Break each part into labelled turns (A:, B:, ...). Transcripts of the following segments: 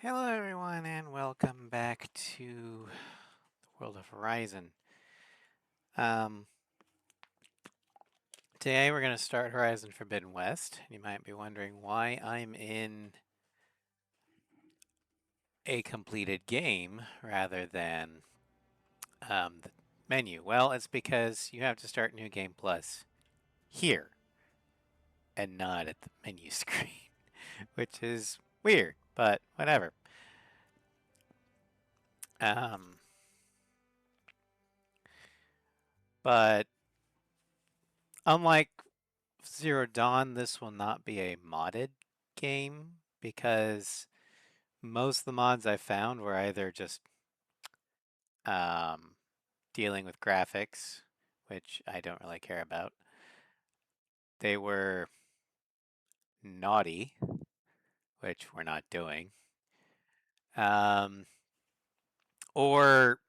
A: Hello everyone and welcome back to the world of Horizon. Um, Today we're going to start Horizon Forbidden West. You might be wondering why I'm in a completed game rather than the menu. Well, it's because you have to start New Game Plus here and not at the menu screen, which is weird, but whatever. Um, but unlike Zero Dawn, this will not be a modded game because most of the mods I found were either just um, dealing with graphics, which I don't really care about. They were naughty, which we're not doing. Um, or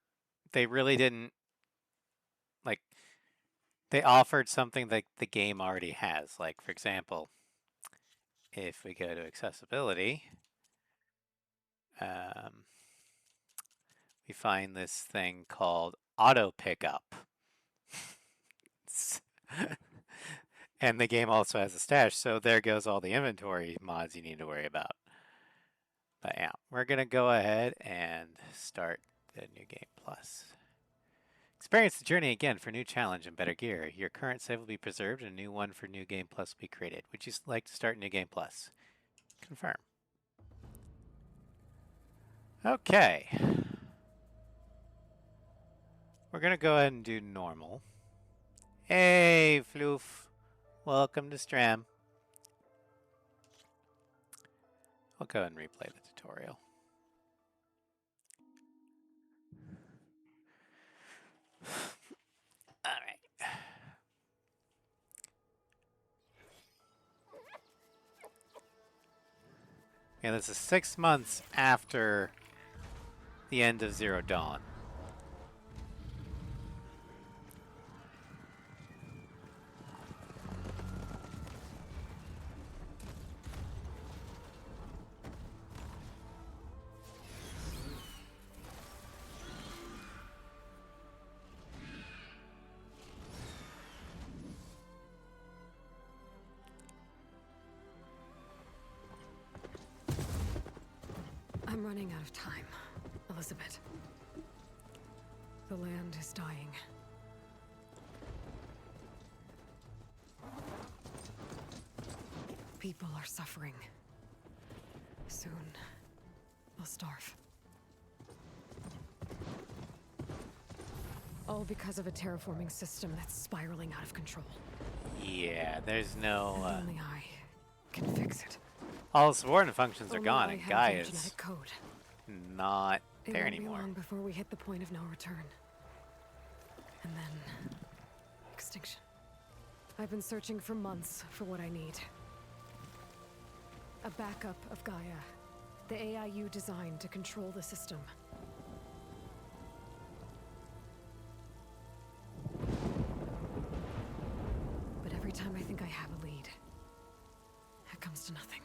A: they really didn't like they offered something that the game already has. Like for example, if we go to accessibility, um, we find this thing called auto pickup. And the game also has a stash, so there goes all the inventory mods you need to worry about. But yeah, we're going to go ahead and start the New Game Plus. Experience the journey again for new challenge and better gear. Your current save will be preserved and a new one for New Game Plus will be created. Would you like to start New Game Plus? Confirm. Okay. We're going to go ahead and do normal. Hey, Floof. Welcome to Stram. I'll go ahead and replay the tutorial. All right. And this is 6 months after the end of Zero Dawn.
B: I'm running out of time, Elizabeth. The land is dying. People are suffering. Soon, they'll starve. All because of a terraforming system that's spiraling out of control.
A: Yeah, there's no...
B: And only I can fix it.
A: all the subordinate functions are
B: Only
A: gone,
B: I
A: and
B: have
A: Guy
B: their
A: is
B: genetic code.
A: not
B: It
A: there
B: won't be
A: anymore.
B: long before we hit the point of no return. And then... extinction. I've been searching for months for what I need. A backup of Gaia. The AIU designed to control the system. But every time I think I have a lead, it comes to nothing.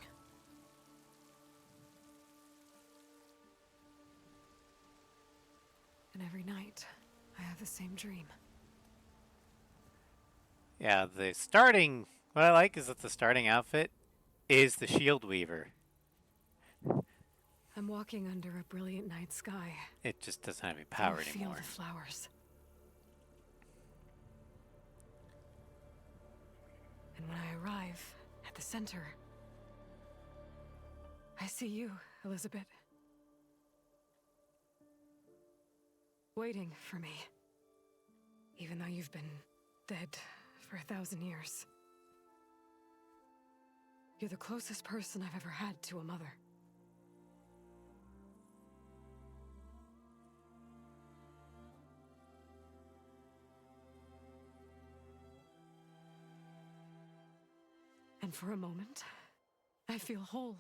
B: And every night, I have the same dream.
A: Yeah, the starting... what I like is that the starting outfit is the Shield Weaver.
B: I'm walking under a brilliant night sky.
A: It just doesn't have any
B: I
A: power
B: feel
A: anymore.
B: the flowers. And when I arrive at the center, I see you, Elizabeth. Waiting for me. Even though you've been dead for 1,000 years. You're the closest person I've ever had to a mother. And for a moment, I feel whole.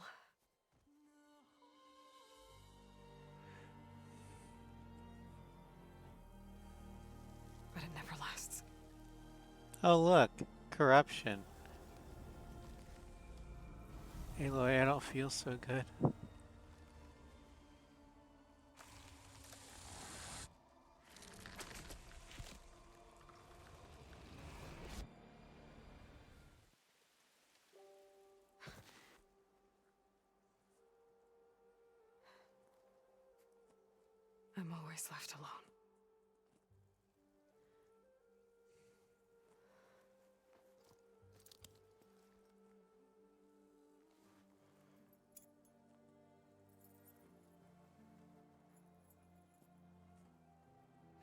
B: But it never lasts.
A: Oh look, corruption. Aloy, I don't feel so good.
B: nice left alone.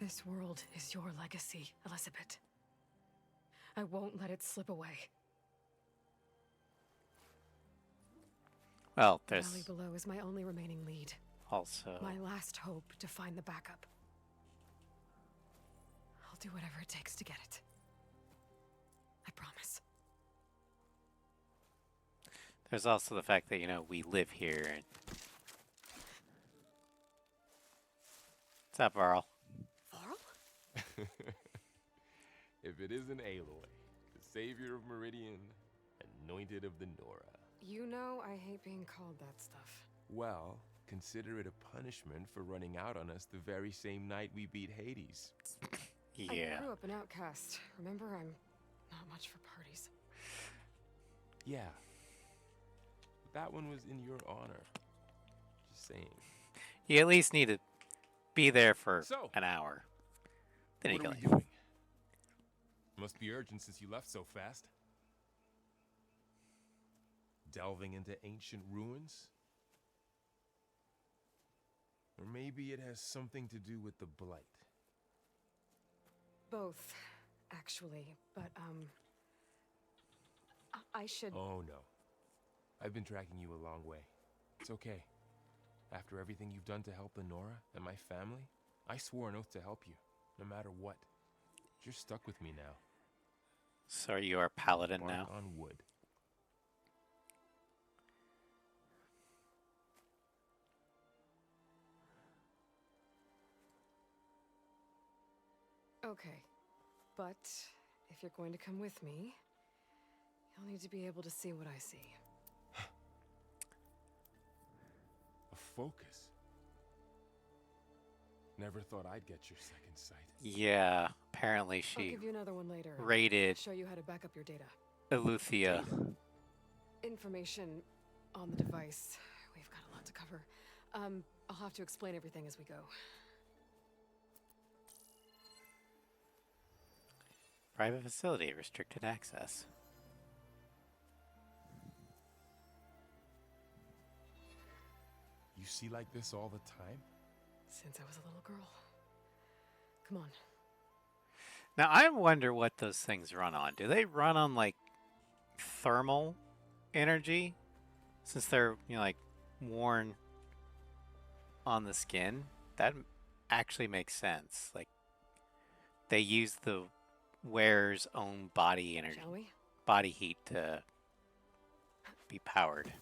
B: This world is your legacy, Elizabeth. I won't let it slip away.
A: Well,
B: The valley
A: there's
B: below is my only remaining lead.
A: also...
B: My last hope to find the backup. I'll do whatever it takes to get it. I promise.
A: There's also the fact that, you know, we live here. And... What's up, Varl?
B: Varl?
C: If it isn't Aloy, the savior of Meridian, anointed of the Nora.
B: You know I hate being called that stuff.
C: Well, consider it a punishment for running out on us the very same night we beat Hades.
A: Yeah.
B: I grew up an outcast. Remember, I'm not much for parties.
C: Yeah. That one was in your honor. Just saying.
A: You at least need to be there for
C: So,
A: an hour. Then you
C: what are
A: can
C: we
A: leave.
C: doing? Must be urgent since you left so fast. Delving into ancient ruins? Or maybe it has something to do with the Blight.
B: Both, actually. But, I should...
C: Oh no. I've been tracking you a long way. It's okay. After everything you've done to help the Nora and my family, I swore an oath to help you, no matter what. You're stuck with me now.
A: So you are paladin
C: Bark
A: now?
C: on wood.
B: Okay. But, if you're going to come with me, you'll need to be able to see what I see.
C: A focus. Never thought I'd get your second sight.
A: Yeah, apparently
B: I'll
A: she
B: give you another one later.
A: raided
B: Show you how to back up your data.
A: Eleuthia.
B: Information on the device. We've got a lot to cover. I'll have to explain everything as we go.
A: Private facility, restricted access.
C: You see like this all the time?
B: Since I was a little girl. Come on.
A: Now I wonder what those things run on. Do they run on like thermal energy? Since they're, you know, like worn on the skin? That actually makes sense. Like they use the wearer's own body energy,
B: Shall we?
A: body heat to be powered.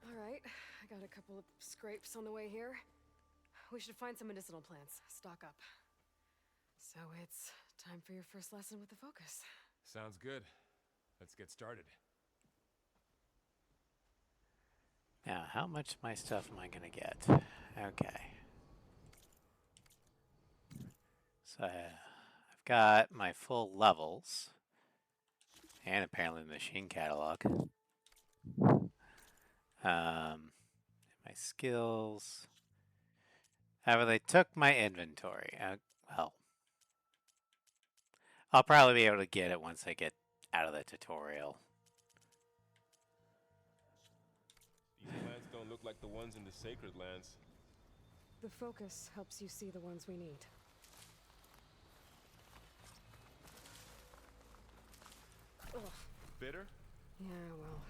B: Alright, I got a couple of scrapes on the way here. We should find some medicinal plants. Stock up. So it's time for your first lesson with the focus.
C: Sounds good. Let's get started.
A: Now, how much of my stuff am I going to get? Okay. So, I've got my full levels. And apparently the machine catalog. My skills. However, they took my inventory. Well, I'll probably be able to get it once I get out of the tutorial.
C: These plants don't look like the ones in the Sacred Lands.
B: The focus helps you see the ones we need. Ugh.
C: Bitter?
B: Yeah, well,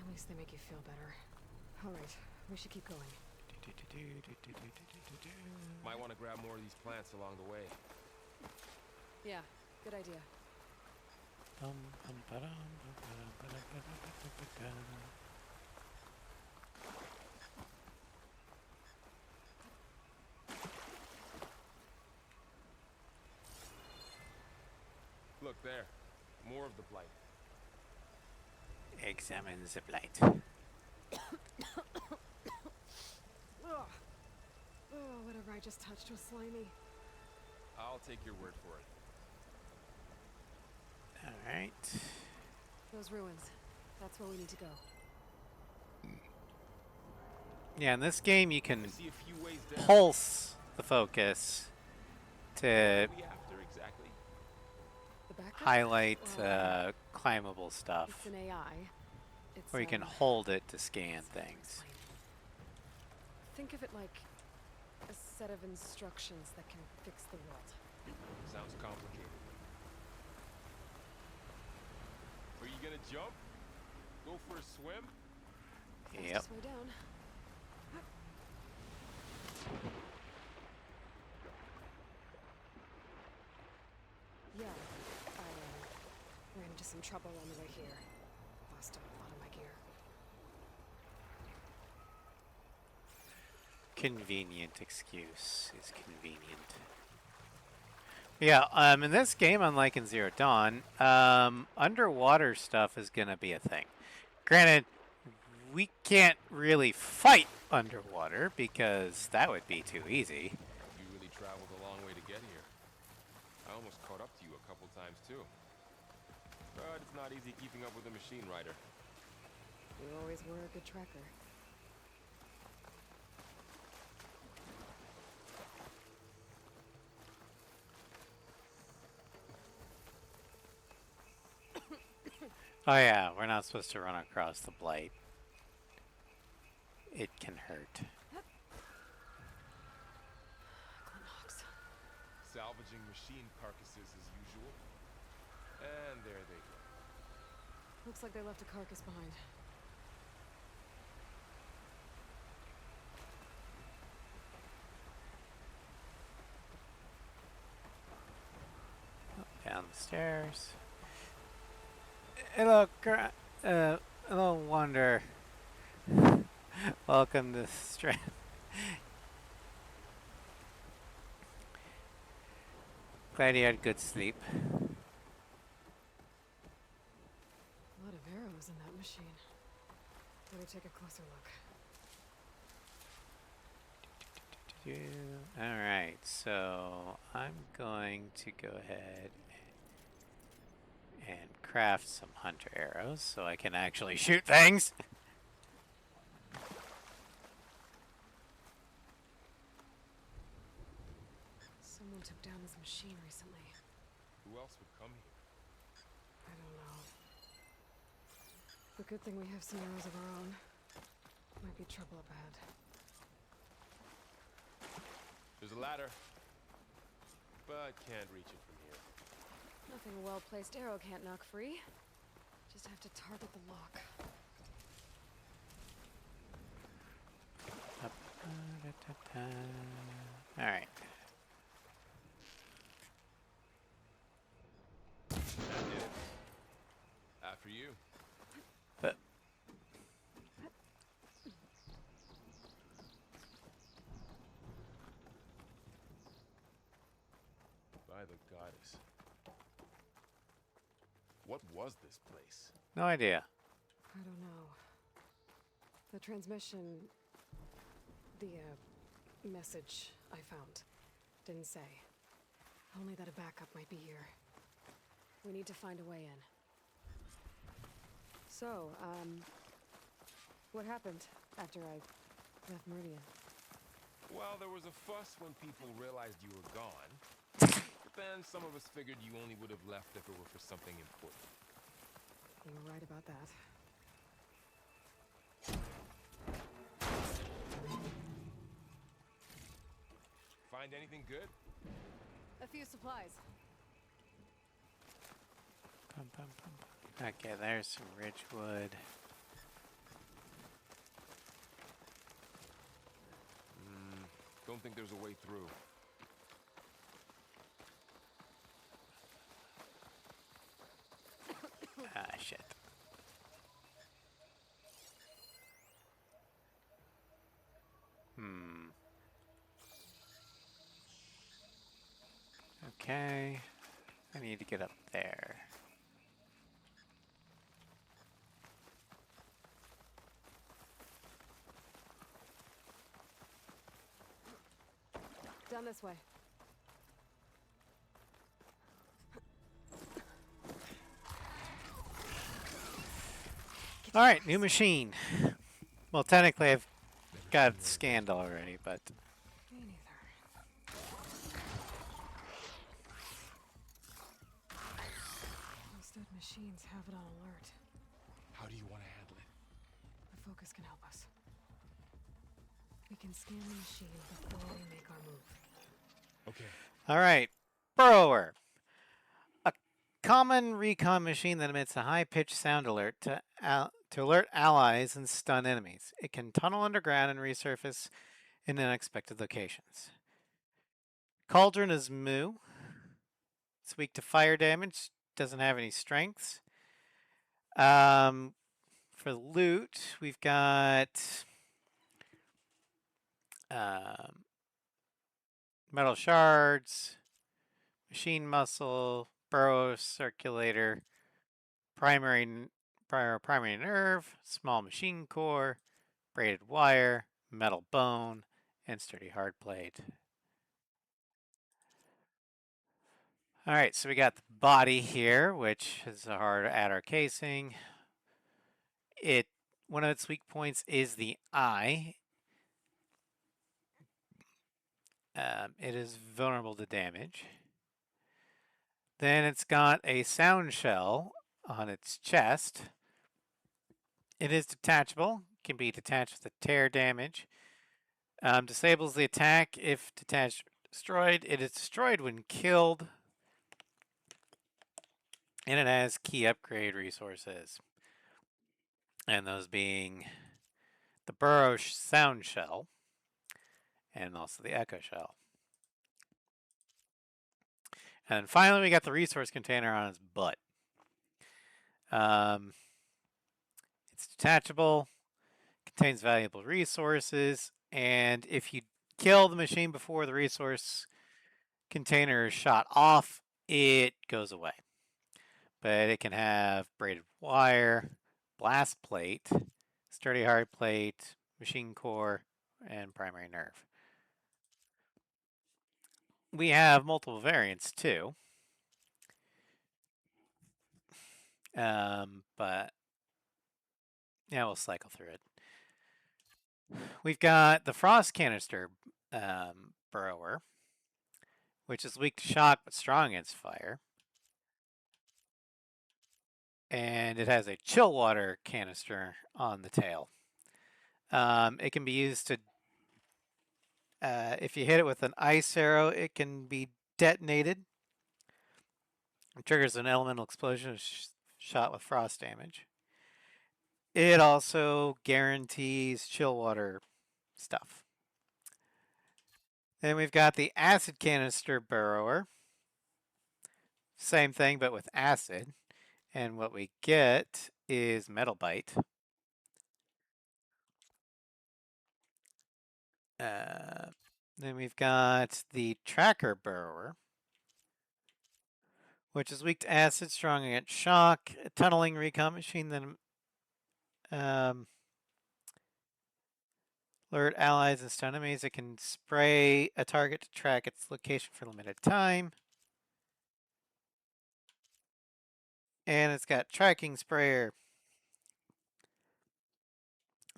B: at least they make you feel better. Alright, we should keep going.
C: Might want to grab more of these plants along the way.
B: Yeah, good idea.
C: Look there. More of the Blight.
A: Examine the blight.
B: Ugh. Oh, whatever I just touched was slimy.
C: I'll take your word for it.
A: Alright.
B: Those ruins. That's where we need to go.
A: Yeah, in this game you
C: I
A: can
C: see a few ways down.
A: pulse the focus
C: What
A: to
C: are we after exactly?
B: The backup?
A: highlight
B: Well,
A: climbable
B: it's
A: stuff,
B: an AI. It's
A: or you can hold it to scan things.
B: Think of it like a set of instructions that can fix the world.
C: Sounds complicated. Are you gonna jump? Go for a swim?
A: Yep.
B: Fastest way down. Yeah, I ran into some trouble on the way here. Lost a lot of my gear.
A: Convenient excuse is convenient. Yeah, in this game, unlike in Zero Dawn, underwater stuff is gonna be a thing. Granted, we can't really fight underwater because that would be too easy.
C: You really traveled a long way to get here. I almost caught up to you a couple times too. But it's not easy keeping up with a machine rider.
B: You always were a good tracker.
A: Oh yeah, we're not supposed to run across the blight. It can hurt.
B: Glenhawks.
C: Salvaging machine carcasses as usual. And there they go.
B: Looks like they left a carcass behind.
A: Down the stairs. Hello, hello, Wonder. Welcome to Strand. Glad you had good sleep.
B: A lot of arrows in that machine. Better take a closer look.
A: Alright, so I'm going to go ahead and craft some hunter arrows so I can actually shoot things.
B: Someone took down this machine recently.
C: Who else would come here?
B: I don't know. The good thing we have some arrows of our own. Might be trouble up ahead.
C: There's a ladder. But can't reach it from here.
B: Nothing a well-placed arrow can't knock free. Just have to target the lock.
A: Alright.
C: That did it. After you.
A: But
C: By the goddess. What was this place?
A: no idea.
B: I don't know. The transmission... The, message I found didn't say. Only that a backup might be here. We need to find a way in. So, what happened after I left Meridian?
C: Well, there was a fuss when people realized you were gone. But then some of us figured you only would have left if it were for something important.
B: You were right about that.
C: Find anything good?
B: A few supplies.
A: Bum, bum, bum, bum. Okay, there's some Ridgewood.
C: Don't think there's a way through.
A: Ah, shit. Okay. I need to get up there.
B: Down this way.
A: All right, new machine. Well, technically I've
C: Never
A: got
C: seen
A: it
C: one of
A: scanned already, but
B: Me neither. Those dead machines have it on alert.
C: those. How do you want to handle it?
B: The focus can help us. We can scan the machine before we make our move.
C: Okay.
A: all right. Burrower. A common recon machine that emits a high-pitched sound alert to alert allies and stun enemies. It can tunnel underground and resurface in unexpected locations. Cauldron is Moo. It's weak to fire damage. Doesn't have any strengths. For loot, we've got um, metal shards, machine muscle, burrow circulator, primary primary nerve, small machine core, braided wire, metal bone, and sturdy hard plate. All right, so we got the body here, which is a hard adder casing. One of its weak points is the eye. It is vulnerable to damage. Then it's got a sound shell on its chest. It is detachable, can be detached with a tear damage. Disables the attack if detached destroyed. It is destroyed when killed. And it has key upgrade resources. And those being the Burrow sound shell and also the Echo shell. And finally, we got the resource container on its butt. It's detachable, contains valuable resources, and if you kill the machine before the resource container is shot off, it goes away. But it can have braided wire, blast plate, sturdy hard plate, machine core, and primary nerve. We have multiple variants too. But yeah, we'll cycle through it. We've got the frost canister burrower, which is weak to shock but strong against fire. And it has a chill water canister on the tail. It can be used to, if you hit it with an ice arrow, it can be detonated. It triggers an elemental explosion shot with frost damage. It also guarantees chill water stuff. Then we've got the acid canister burrower. Same thing, but with acid. And what we get is metal bite. Then we've got the tracker burrower, which is weak to acid, strong against shock, a tunneling recon machine that alert allies and stun enemies. It can spray a target to track its location for a limited time. And it's got tracking sprayer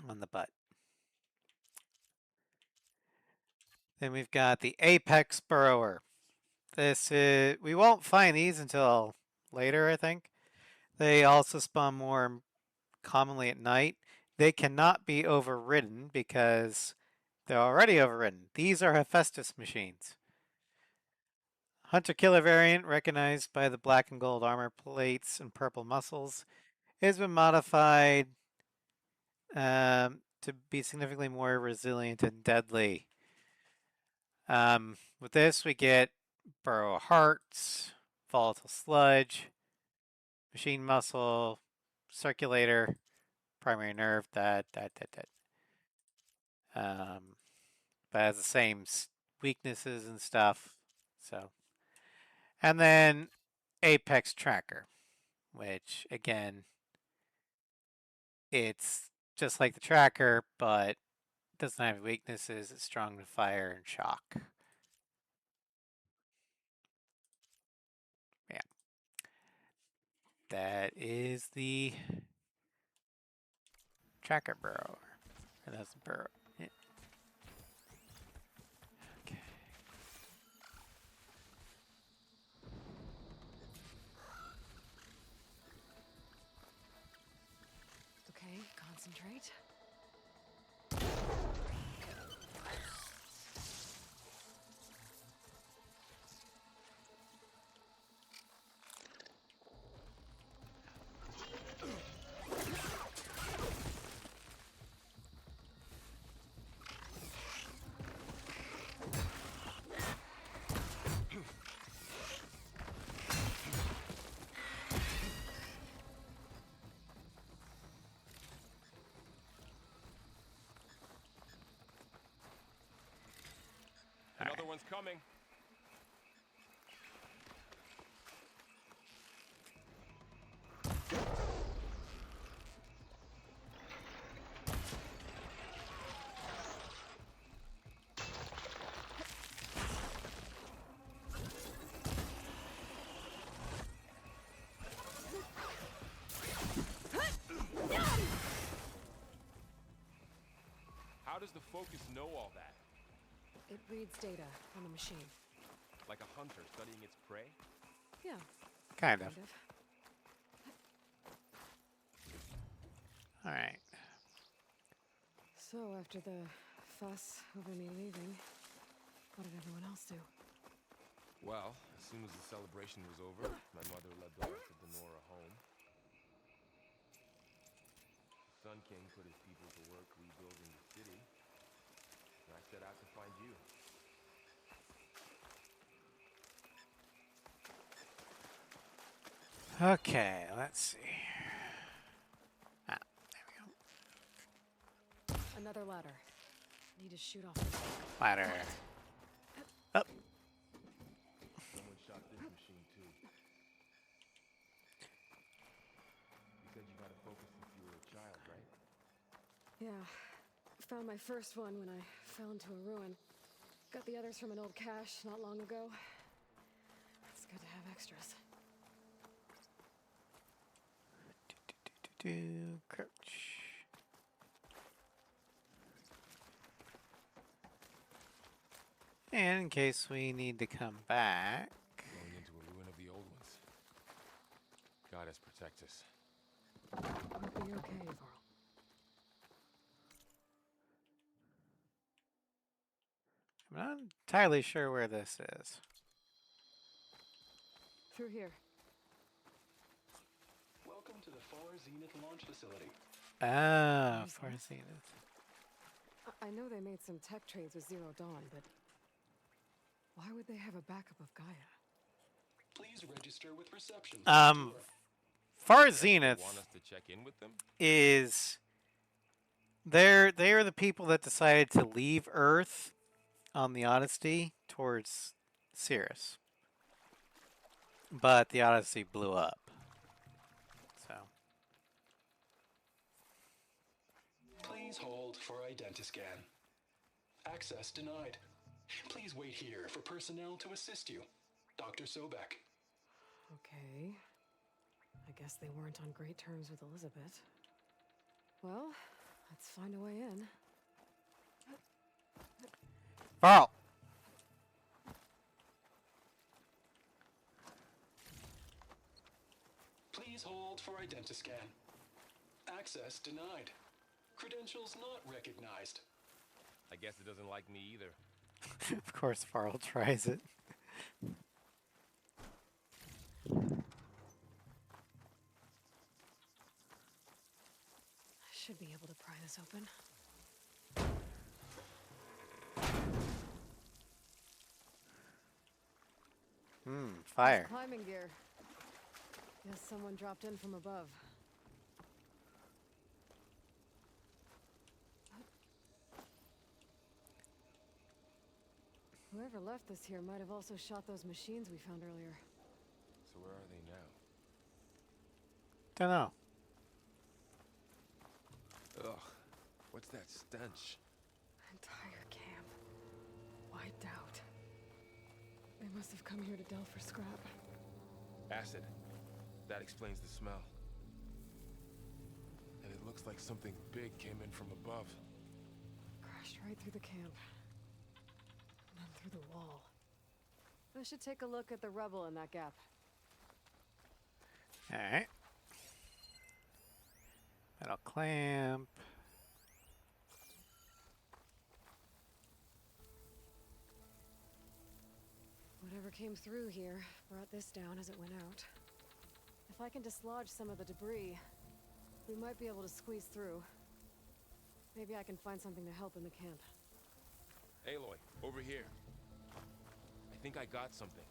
A: on the butt. Then we've got the Apex Burrower. We won't find these until later, I think. They also spawn more commonly at night. They cannot be overridden because they're already overridden. These are Hephaestus machines. Hunter Killer variant, recognized by the black and gold armor plates and purple muscles, has been modified to be significantly more resilient and deadly. With this, we get burrow hearts, volatile sludge, machine muscle, circulator, primary nerve, that. But has the same weaknesses and stuff. So, and then Apex Tracker, which again, it's just like the tracker, but doesn't have weaknesses. It's strong to fire and shock. Yeah. That is the tracker burrower. And that's burrow. Yeah. Okay.
B: Okay, concentrate.
C: Another one's coming. How does the Focus know all that?
B: It reads data on the machine.
C: Like a hunter studying its prey?
B: Yeah,
A: Kind of.
B: kind of.
A: Alright.
B: So after the fuss over me leaving, what did everyone else do?
C: Well, as soon as the celebration was over, my mother led the rest of the Nora home. Sun King put his people to work rebuilding the city. And I set out to find you.
A: Okay, let's see. Ah, there we go.
B: Another ladder. Need to shoot off the
A: Ladder. Up.
C: Someone shot this machine too. You said you've had a Focus since you were a child, right?
B: Yeah. Found my first one when I fell into a ruin. Got the others from an old cache not long ago. It's good to have extras.
A: Crouch. And in case we need to come back.
C: Going into a ruin of the old ones. Goddess protect us.
B: We'll be okay, Varl.
A: I'm not entirely sure where this is.
B: Through here.
D: Welcome to the Far Zenith launch facility.
A: Ah,
B: What is
A: Far
B: that?
A: Zenith.
B: I know they made some tech trades with Zero Dawn, but why would they have a backup of Gaia?
D: Please register with reception.
A: Far
C: They
A: Zenith
C: want us to check in with them?
A: is they are the people that decided to leave Earth on the Odyssey towards Cirrus. But the Odyssey blew up. So
D: Please hold for identiscan. Access denied. Please wait here for personnel to assist you. Dr. Sobek.
B: Okay. I guess they weren't on great terms with Elizabeth. Well, let's find a way in.
A: Varl.
D: Please hold for identiscan. Access denied. Credentials not recognized.
C: I guess it doesn't like me either.
A: Of course Varl tries it.
B: I should be able to pry this open.
A: Fire.
B: Climbing gear. Guess someone dropped in from above. Whoever left this here might have also shot those machines we found earlier.
C: So where are they now?
A: Don't know.
C: Ugh, what's that stench?
B: Entire camp. Wiped out. They must have come here to delve for scrap.
C: Acid. That explains the smell. And it looks Looks like something big came in from above.
B: Crashed right through the camp. And then through the wall. I should take a look at the rubble in that gap.
A: Alright. Metal clamp.
B: Whatever came through here brought this down as it went out. If I can dislodge some of the debris, we might be able to squeeze through. Maybe I can find something to help in the camp.
C: Aloy, over here. I think I got something.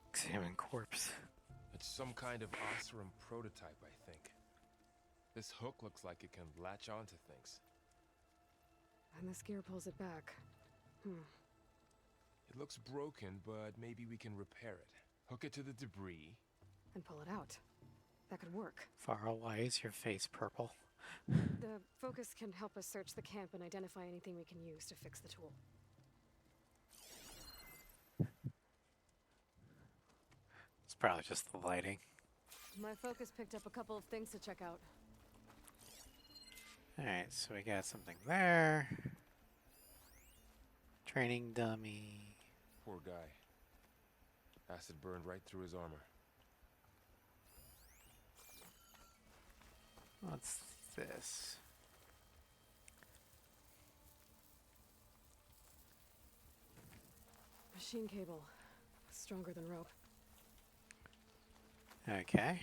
A: Examine corpse.
C: It's some kind of Osram prototype, I think. This hook looks like it can latch onto things.
B: And this gear pulls it back.
C: It looks broken, but maybe we can repair it. Hook it to the debris.
B: And pull it out. That could work.
A: Farrell, why is your face purple?
B: The focus can help us search the camp and identify anything we can use to fix the tool.
A: It's probably just the lighting.
B: My focus picked up a couple of things to check out.
A: Alright, so we got something there. Training dummy.
C: Poor guy. Acid burned right through his armor.
A: What's this?
B: Machine cable. Stronger than rope.
A: Okay.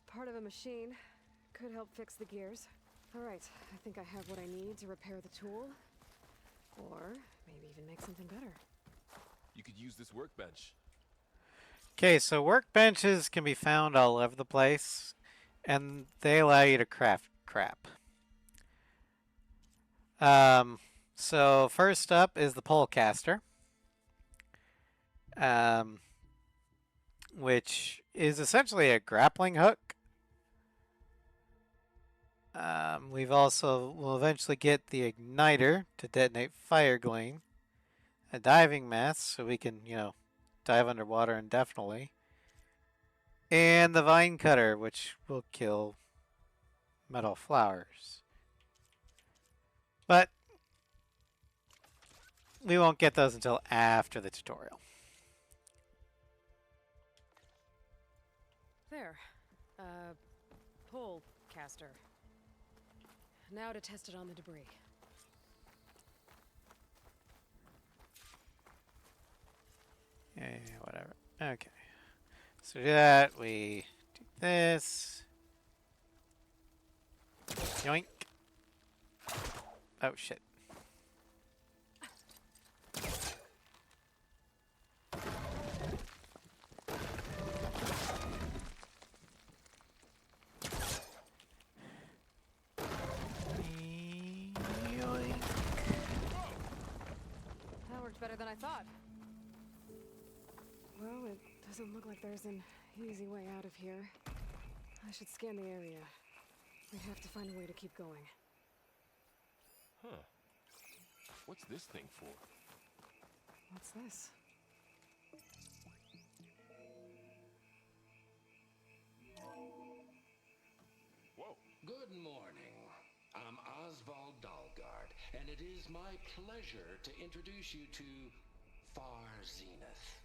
B: Part of a machine. Could help fix the gears. Alright, I think I have what I need to repair the tool. Or maybe even make something better.
C: You could use this workbench.
A: Okay, so workbenches can be found all over the place, and they allow you to craft crap. So first up is the polecaster, which is essentially a grappling hook. We'll eventually get the igniter to detonate fire gleam, a diving mask so we can, dive underwater indefinitely, and the vine cutter, which will kill metal flowers. But we won't get those until after the tutorial.
B: There. Pole caster. Now to test it on the debris.
A: Yeah, whatever. Okay. So to do that, we do this. Yoink. Oh, shit. Yoink.
B: That worked better than I thought. Well, it doesn't look like there's an easy way out of here. I should scan the area. We have to find a way to keep going.
C: Huh. What's this thing for?
B: What's this?
C: Whoa.
E: Good morning. I'm Oswald Dalgard, and it is my pleasure to introduce you to Far Zenith.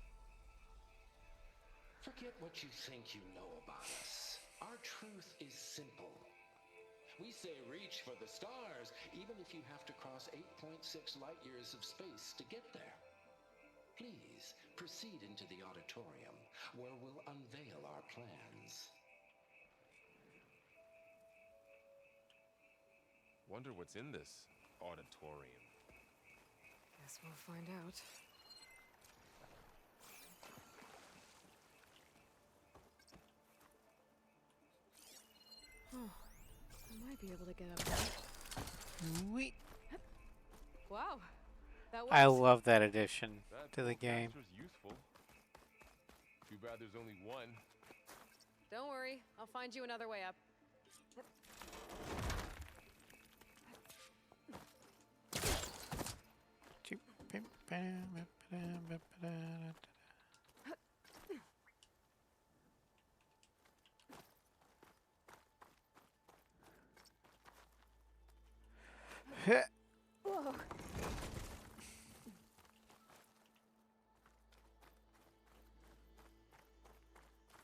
E: Forget what you think you know about us. Our truth is simple. We say reach for the stars, even if you have to cross 8.6 light years of space to get there. Please proceed into the auditorium, where we'll unveil our plans.
C: Wonder what's in this auditorium.
B: Guess we'll find out. Oh, I might be able to get up there.
A: Whee.
B: Wow, that works.
A: I love that addition
C: That
A: to the game.
C: was useful. Too bad there's only one.
B: Don't worry, I'll find you another way up. Whoa.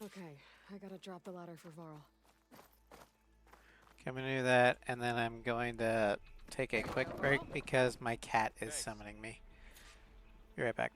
B: Okay, I gotta drop the ladder for Varl.
A: Okay, I'm gonna do that, and then I'm going to take a quick break because my cat is
C: Thanks.
A: summoning me. Be right back.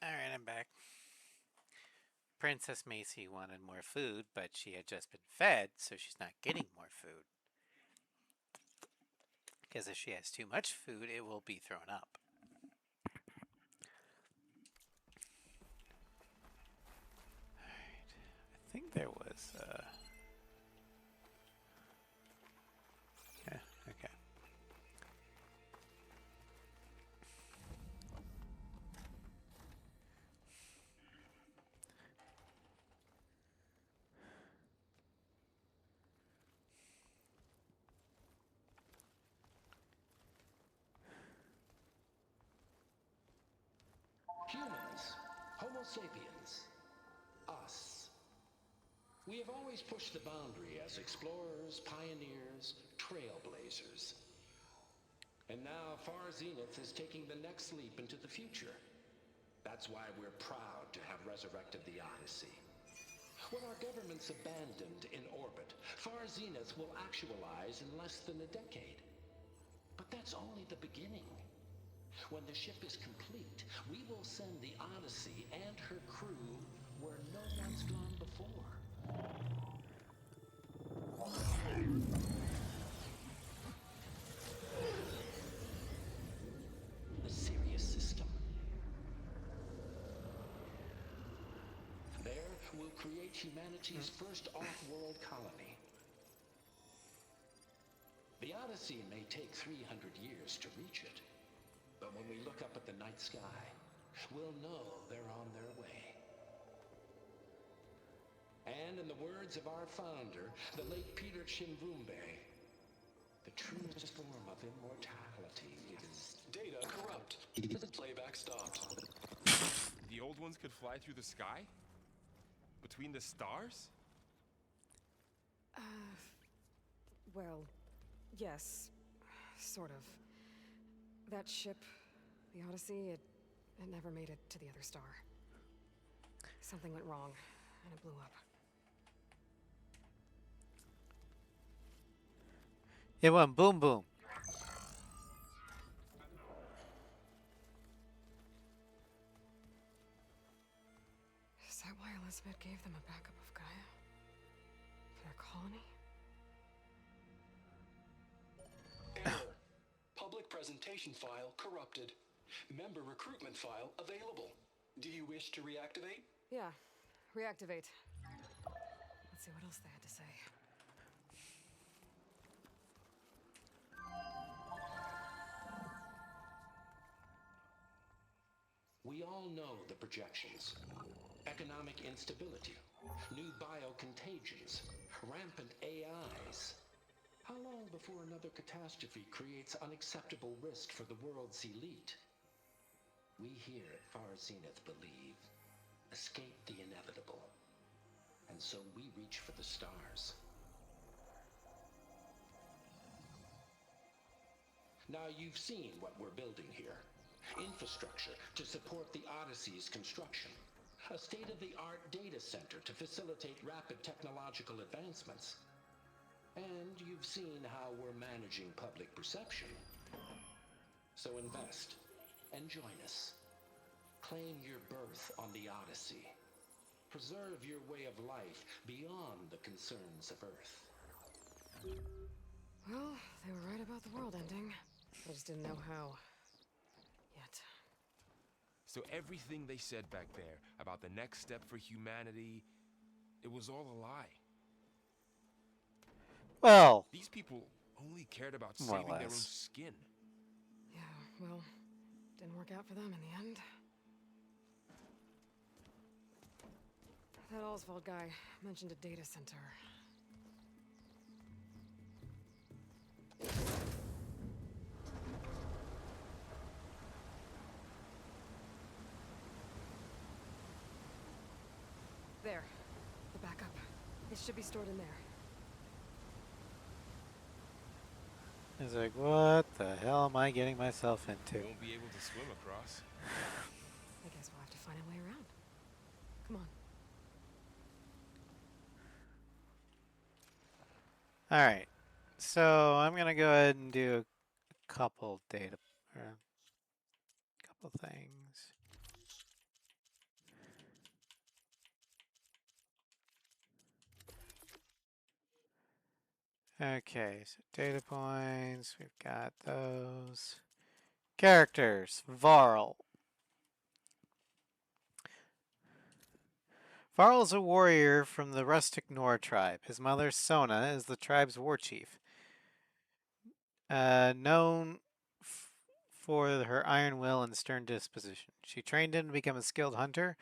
A: Alright, I'm back. Princess Macy wanted more food, but she had just been fed, so she's not getting more food. Because if she has too much food, it will be thrown up. Alright, I think there was, yeah, okay.
E: Humans, Homo sapiens, us. We have always pushed the boundary as explorers, pioneers, trailblazers. And now Far Zenith is taking the next leap into the future. That's why we're proud to have resurrected the Odyssey. When our government's abandoned in orbit, Far Zenith will actualize in less than a decade. But that's only the beginning. When the ship is complete, we will send the Odyssey and her crew where no one's gone before. The Sirius system. There, we'll create humanity's first off-world colony. The Odyssey may take 300 years to reach it. But when we look up at the night sky, we'll know they're on their way. And in the words of our founder, the late Peter Chimvumbe, the truest form of immortality is...
D: Data corrupt. Playback stopped.
C: The old ones could fly through the sky? Between the stars?
B: Well, yes, sort of. That ship, the Odyssey, it never made it to the other star. Something went wrong, and it blew up.
A: It went boom boom.
B: Is that why Elizabeth gave them a backup of Gaia? For their colony?
D: Public presentation file corrupted. Member recruitment file available. Do you wish to reactivate?
B: Yeah, reactivate. Let's see what else they had to say.
E: We all know the projections. Economic instability, new biocontagions, rampant AIs. How long before another catastrophe creates unacceptable risk for the world's elite? We here at Far Zenith believe, escape the inevitable. And so we reach for the stars. Now you've seen what we're building here. Infrastructure to support the Odyssey's construction. A state-of-the-art data center to facilitate rapid technological advancements. And you've seen how we're managing public perception. So invest and join us. Claim your berth on the Odyssey. Preserve your way of life beyond the concerns of Earth.
B: Well, they were right about the world ending. I just didn't know how. Yet.
C: So everything they said back there about the next step for humanity, it was all a lie.
A: Well,
C: These people only cared about
A: More or
C: saving their own
A: less.
C: skin.
B: Yeah, well, didn't work out for them in the end. That Oswald guy mentioned a data center. There. The backup. It should be stored in there.
A: it's like, what the hell am I getting myself
C: You
A: into?
C: won't be able to swim across.
B: I guess we'll have to find a way around. Come on.
A: Alright, so I'm gonna go ahead and do a couple data, or a couple things. Okay, so data points, we've got those. Characters, Varl. Varl is a warrior from the rustic Nor tribe. His mother, Sona, is the tribe's war chief. Known for her iron will and stern disposition. She trained him to become a skilled hunter,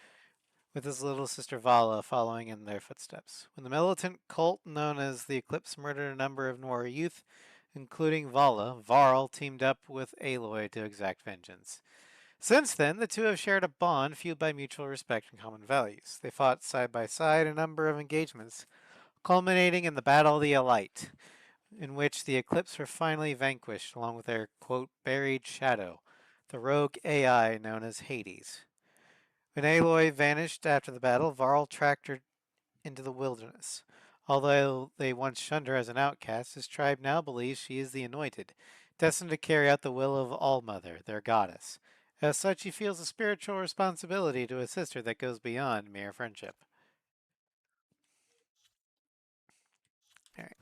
A: with his little sister Vala following in their footsteps. When the militant cult known as the Eclipse murdered a number of Nora youth, including Vala, Varl teamed up with Aloy to exact vengeance. Since then, the two have shared a bond fueled by mutual respect and common values. They fought side by side a number of engagements, culminating in the Battle of the Elite, in which the Eclipse were finally vanquished along with their, quote, buried shadow, the rogue AI known as Hades. When Aloy vanished after the battle, Varl tracked her into the wilderness. Although they once shunned her as an outcast, his tribe now believes she is the Anointed, destined to carry out the will of All-Mother, their goddess. As such, he feels a spiritual responsibility to assist her that goes beyond mere friendship. Alright.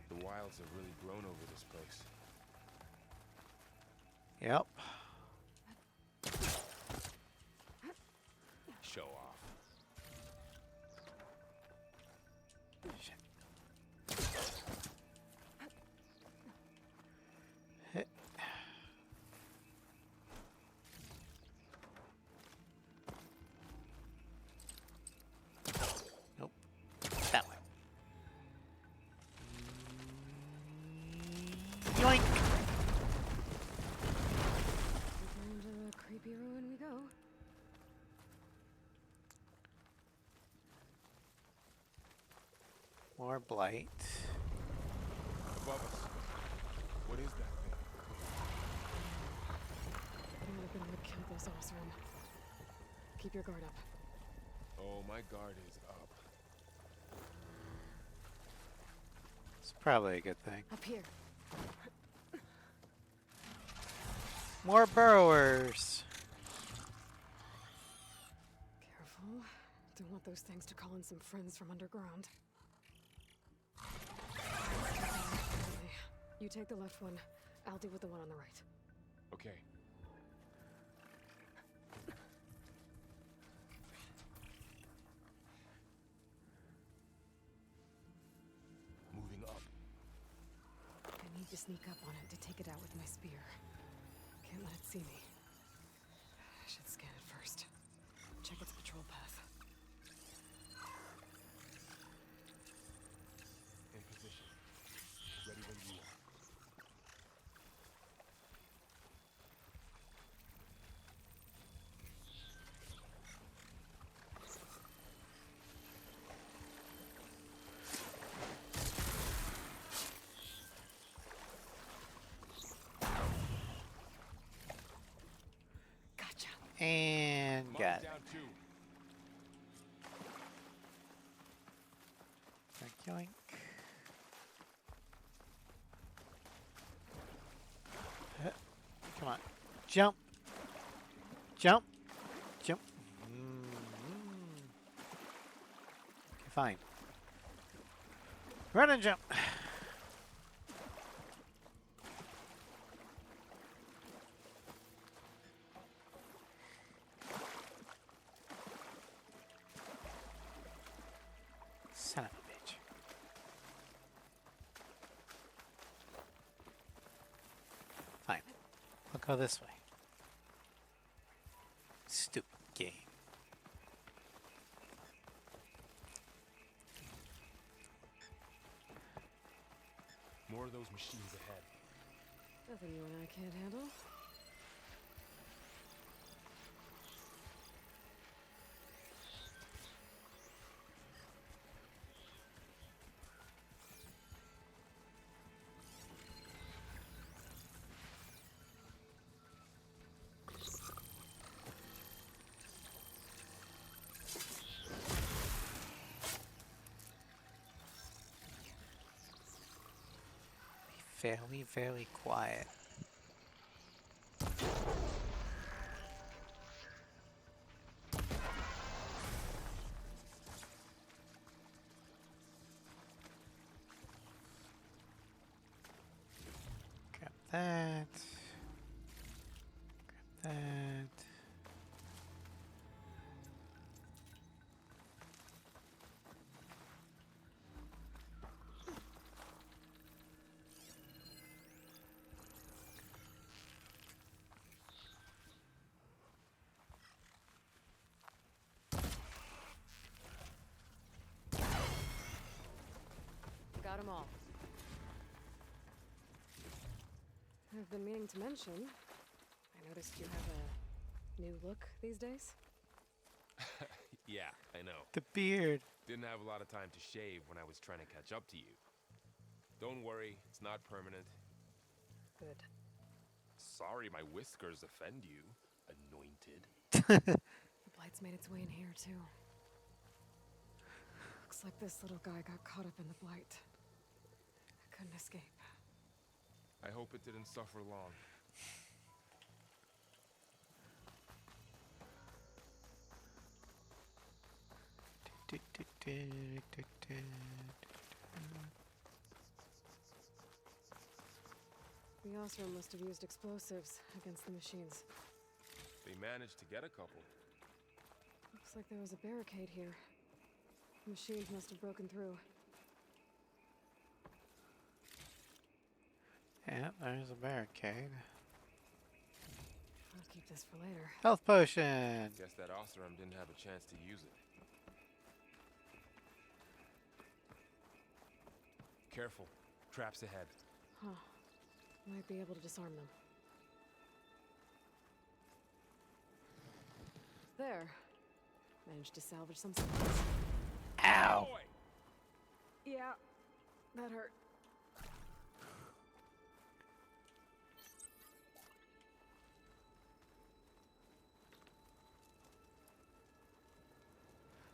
C: The wilds have really grown over this place.
A: Yep.
C: Show off.
A: Hit. Nope. That way. Yoink!
B: Deeper into the creepy ruin we go.
A: More blight.
C: Above us. What is that thing?
B: I might have been able to kill this Osram. Keep your guard up.
C: Oh, my guard is up.
A: It's probably a good thing.
B: Up here.
A: More burrowers.
B: Careful. Don't want those things to call in some friends from underground. You take the left one. I'll deal with the one on the right.
C: Okay. Moving up.
B: I need to sneak up on it to take it out with my spear. Can't let it see me. I should scan it first. Check its patrol path.
C: In position. Ready when you are.
B: Gotcha.
A: And
C: Mine's
A: got it.
C: down two.
A: Yoink. Come on. Jump. Jump. Jump. Okay, fine. Run and jump. Son of a bitch. Fine. We'll go this way. Stupid game.
C: More of those machines ahead.
B: Nothing you and I can't handle.
A: Fairly, fairly quiet. Grab that. Grab that.
B: Got them all. I've been meaning to mention, I noticed you have a new look these days.
C: Yeah, I know.
A: The beard.
C: Didn't have a lot of time to shave when I was trying to catch up to you. Don't worry, it's not permanent.
B: Good.
C: Sorry my whiskers offend you, anointed.
B: The blight's made its way in here, too. Looks like this little guy got caught up in the blight. I couldn't escape.
C: I hope it didn't suffer long.
B: The Osram must have used explosives against the machines.
C: They managed to get a couple.
B: Looks like there was a barricade here. The machines must have broken through.
A: Yeah, there's a barricade.
B: I'll keep this for later.
A: Health potion.
C: Guess that Osram didn't have a chance to use it. Careful. Traps ahead.
B: Huh. Might be able to disarm them. There. Managed to salvage some supplies.
A: Ow.
C: Boy!
B: Yeah, that hurt.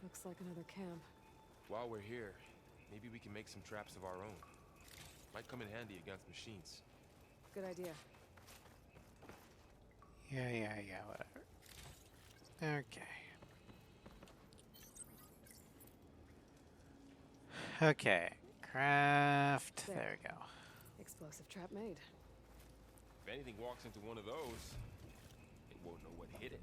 B: Looks like another camp.
C: While we're here, maybe we can make some traps of our own. Might come in handy against machines.
B: Good idea.
A: Yeah, whatever. Okay. Okay. Craft.
B: There.
A: There we go.
B: Explosive trap made.
C: If anything walks into one of those, it won't know what hit it.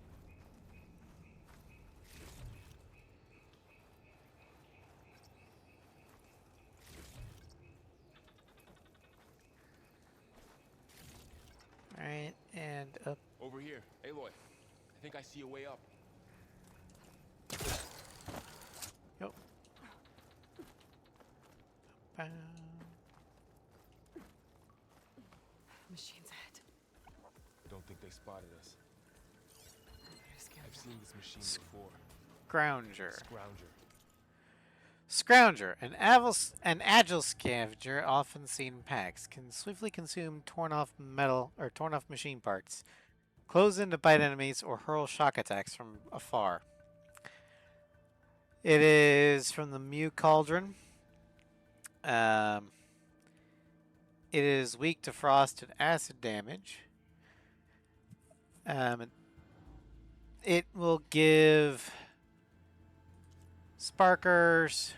A: Alright, and up.
C: Over here. Aloy, I think I see a way up.
A: Yo. Bow.
B: Machine's ahead.
C: Don't think they spotted us.
B: Better scan
C: I've
B: them.
C: seen this machine before.
A: Scrounger.
C: Scrounger.
A: Scrounger, an agile scavenger often seen in packs, can swiftly consume torn off metal or torn off machine parts, close in to bite enemies, or hurl shock attacks from afar. It is from the Mew Cauldron. It is weak to frost and acid damage. It will give sparkers,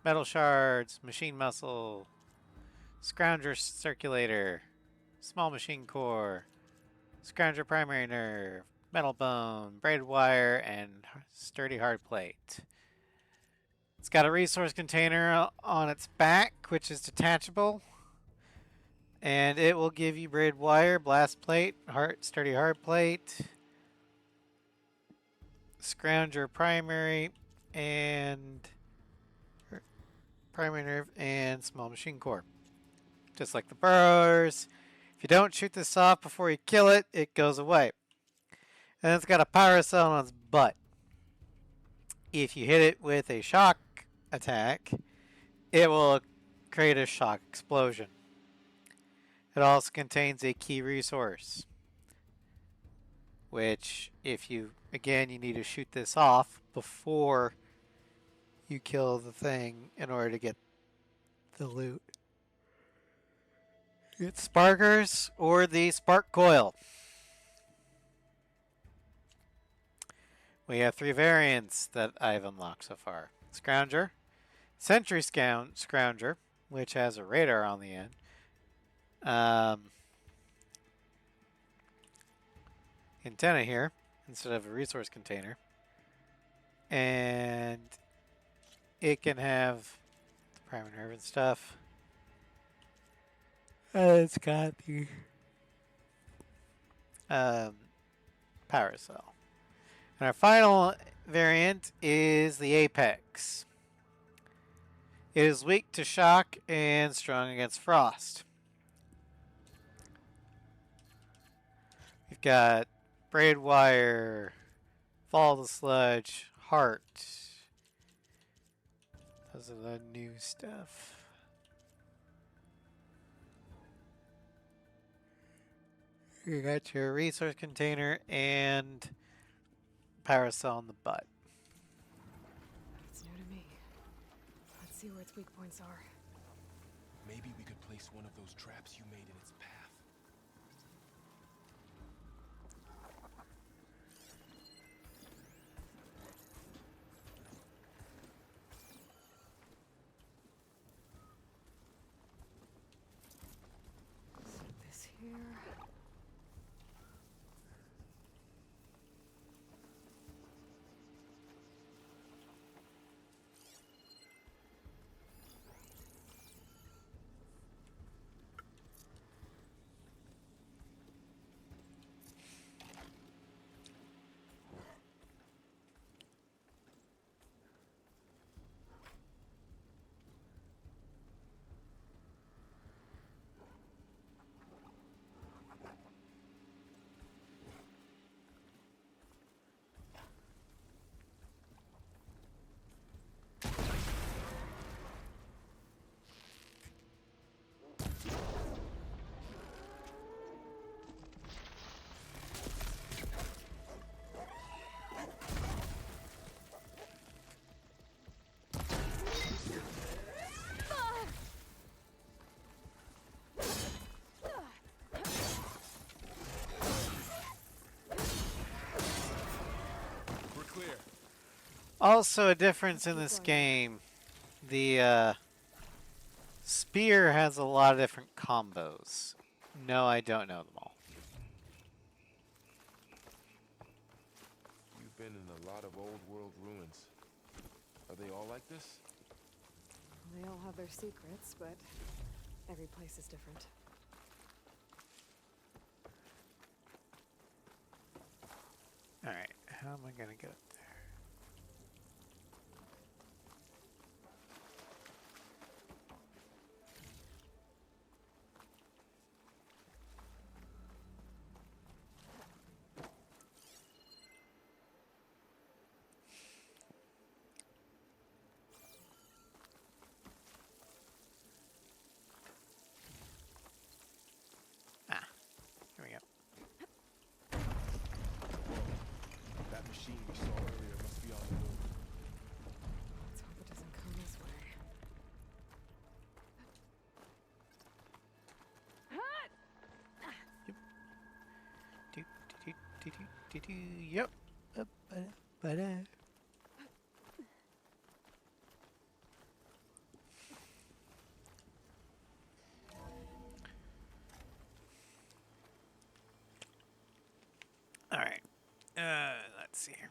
A: metal shards, machine muscle, scrounger circulator, small machine core, scrounger primary nerve, metal bone, braided wire, and sturdy hard plate. It's got a resource container on its back, which is detachable. And it will give you braided wire, blast plate, sturdy hard plate, scrounger primary, and primary nerve, and small machine core. Just like the burrowers. If you don't shoot this off before you kill it, it goes away. And it's got a power cell on its butt. If you hit it with a shock attack, it will create a shock explosion. It also contains a key resource, which if you, again, you need to shoot this off before you kill the thing in order to get the loot. It's sparkers or the spark coil. We have 3 variants that I've unlocked so far. Scrounger, Sentry Scrounger, which has a radar on the end. Antenna here instead of a resource container. And it can have the primary nerve and stuff. It's got the power cell. And our final variant is the Apex. It is weak to shock and strong against frost. We've got braid wire, fall to sludge, heart. Those are the new stuff. You got your resource container and power cell on the butt.
B: It's new to me. Let's see where its weak points are.
C: Maybe we could place one of those traps you made in its path.
B: Set this here.
C: We're clear.
A: Also, a difference in this game The spear has a lot of different combos. No, I don't know them all.
C: You've been in a lot of old world ruins. Are they all like this?
B: They all have their secrets, but every place is different.
A: Alright, how am I gonna get up there? Ah, here we go.
C: That machine we saw earlier must be on the move.
B: Let's hope it doesn't come this way.
A: Do, do, do, do, do, do, yep. Ba-da. All right. Let's see here.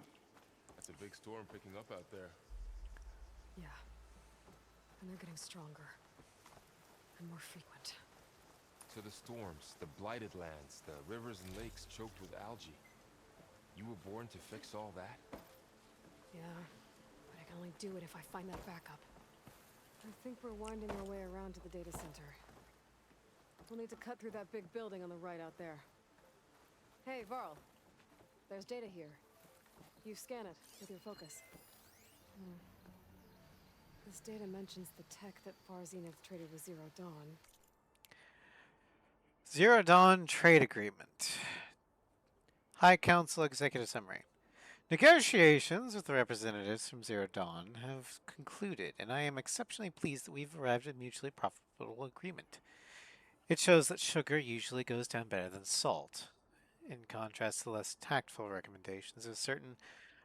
C: That's a big storm picking up out there.
B: Yeah. And they're getting stronger. And more frequent.
C: So the storms, the blighted lands, the rivers and lakes choked with algae. You were born to fix all that?
B: Yeah. But I can only do it if I find that backup. I think we're winding our way around to the data center. We'll need to cut through that big building on the right out there. Hey, Varl. There's data here. You scan it with your focus. This data mentions the tech that Far Zenith traded with Zero Dawn.
A: Zero Dawn Trade Agreement. High Council Executive Summary. Negotiations with the representatives from Zero Dawn have concluded, and I am exceptionally pleased that we've arrived at a mutually profitable agreement. It shows that sugar usually goes down better than salt, in contrast to the less tactful recommendations of certain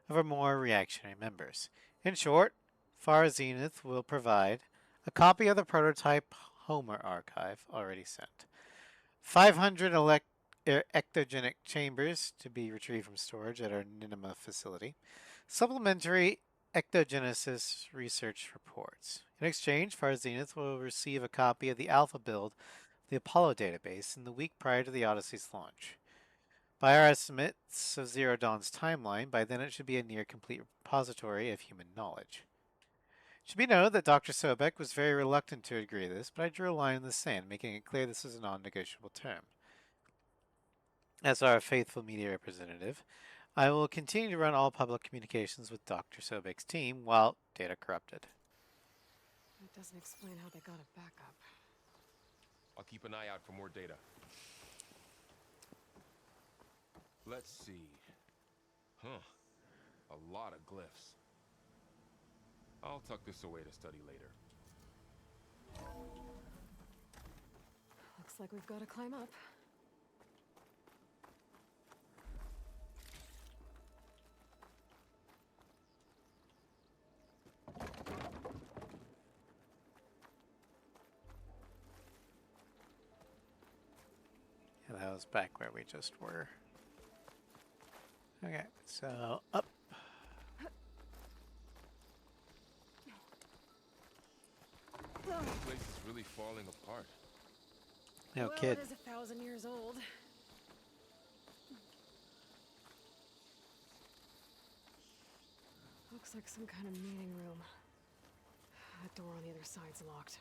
A: of our more reactionary members. In short, Far Zenith will provide a copy of the prototype Homer archive already sent, 500 ectogenic chambers to be retrieved from storage at our Ninema facility, supplementary ectogenesis research reports. In exchange, Far Zenith will receive a copy of the alpha build of the Apollo database in the week prior to the Odyssey's launch. By our estimates of Zero Dawn's timeline, by then it should be a near complete repository of human knowledge. It should be noted that Dr. Sobek was very reluctant to agree to this, but I drew a line in the sand, making it clear this is a non-negotiable term. As our faithful media representative, I will continue to run all public communications with Dr. Sobek's team while data corrupted.
B: That doesn't explain how they got it back up.
C: I'll keep an eye out for more data. Let's see. A lot of glyphs. I'll tuck this away to study later.
B: Looks like we've got to climb up.
A: Yeah, that was back where we just were. Okay, so up.
C: This place is really falling apart.
A: No
B: Well,
A: kid.
B: it is 1,000 years old. Looks like some kind of meeting room. That door on the other side's locked.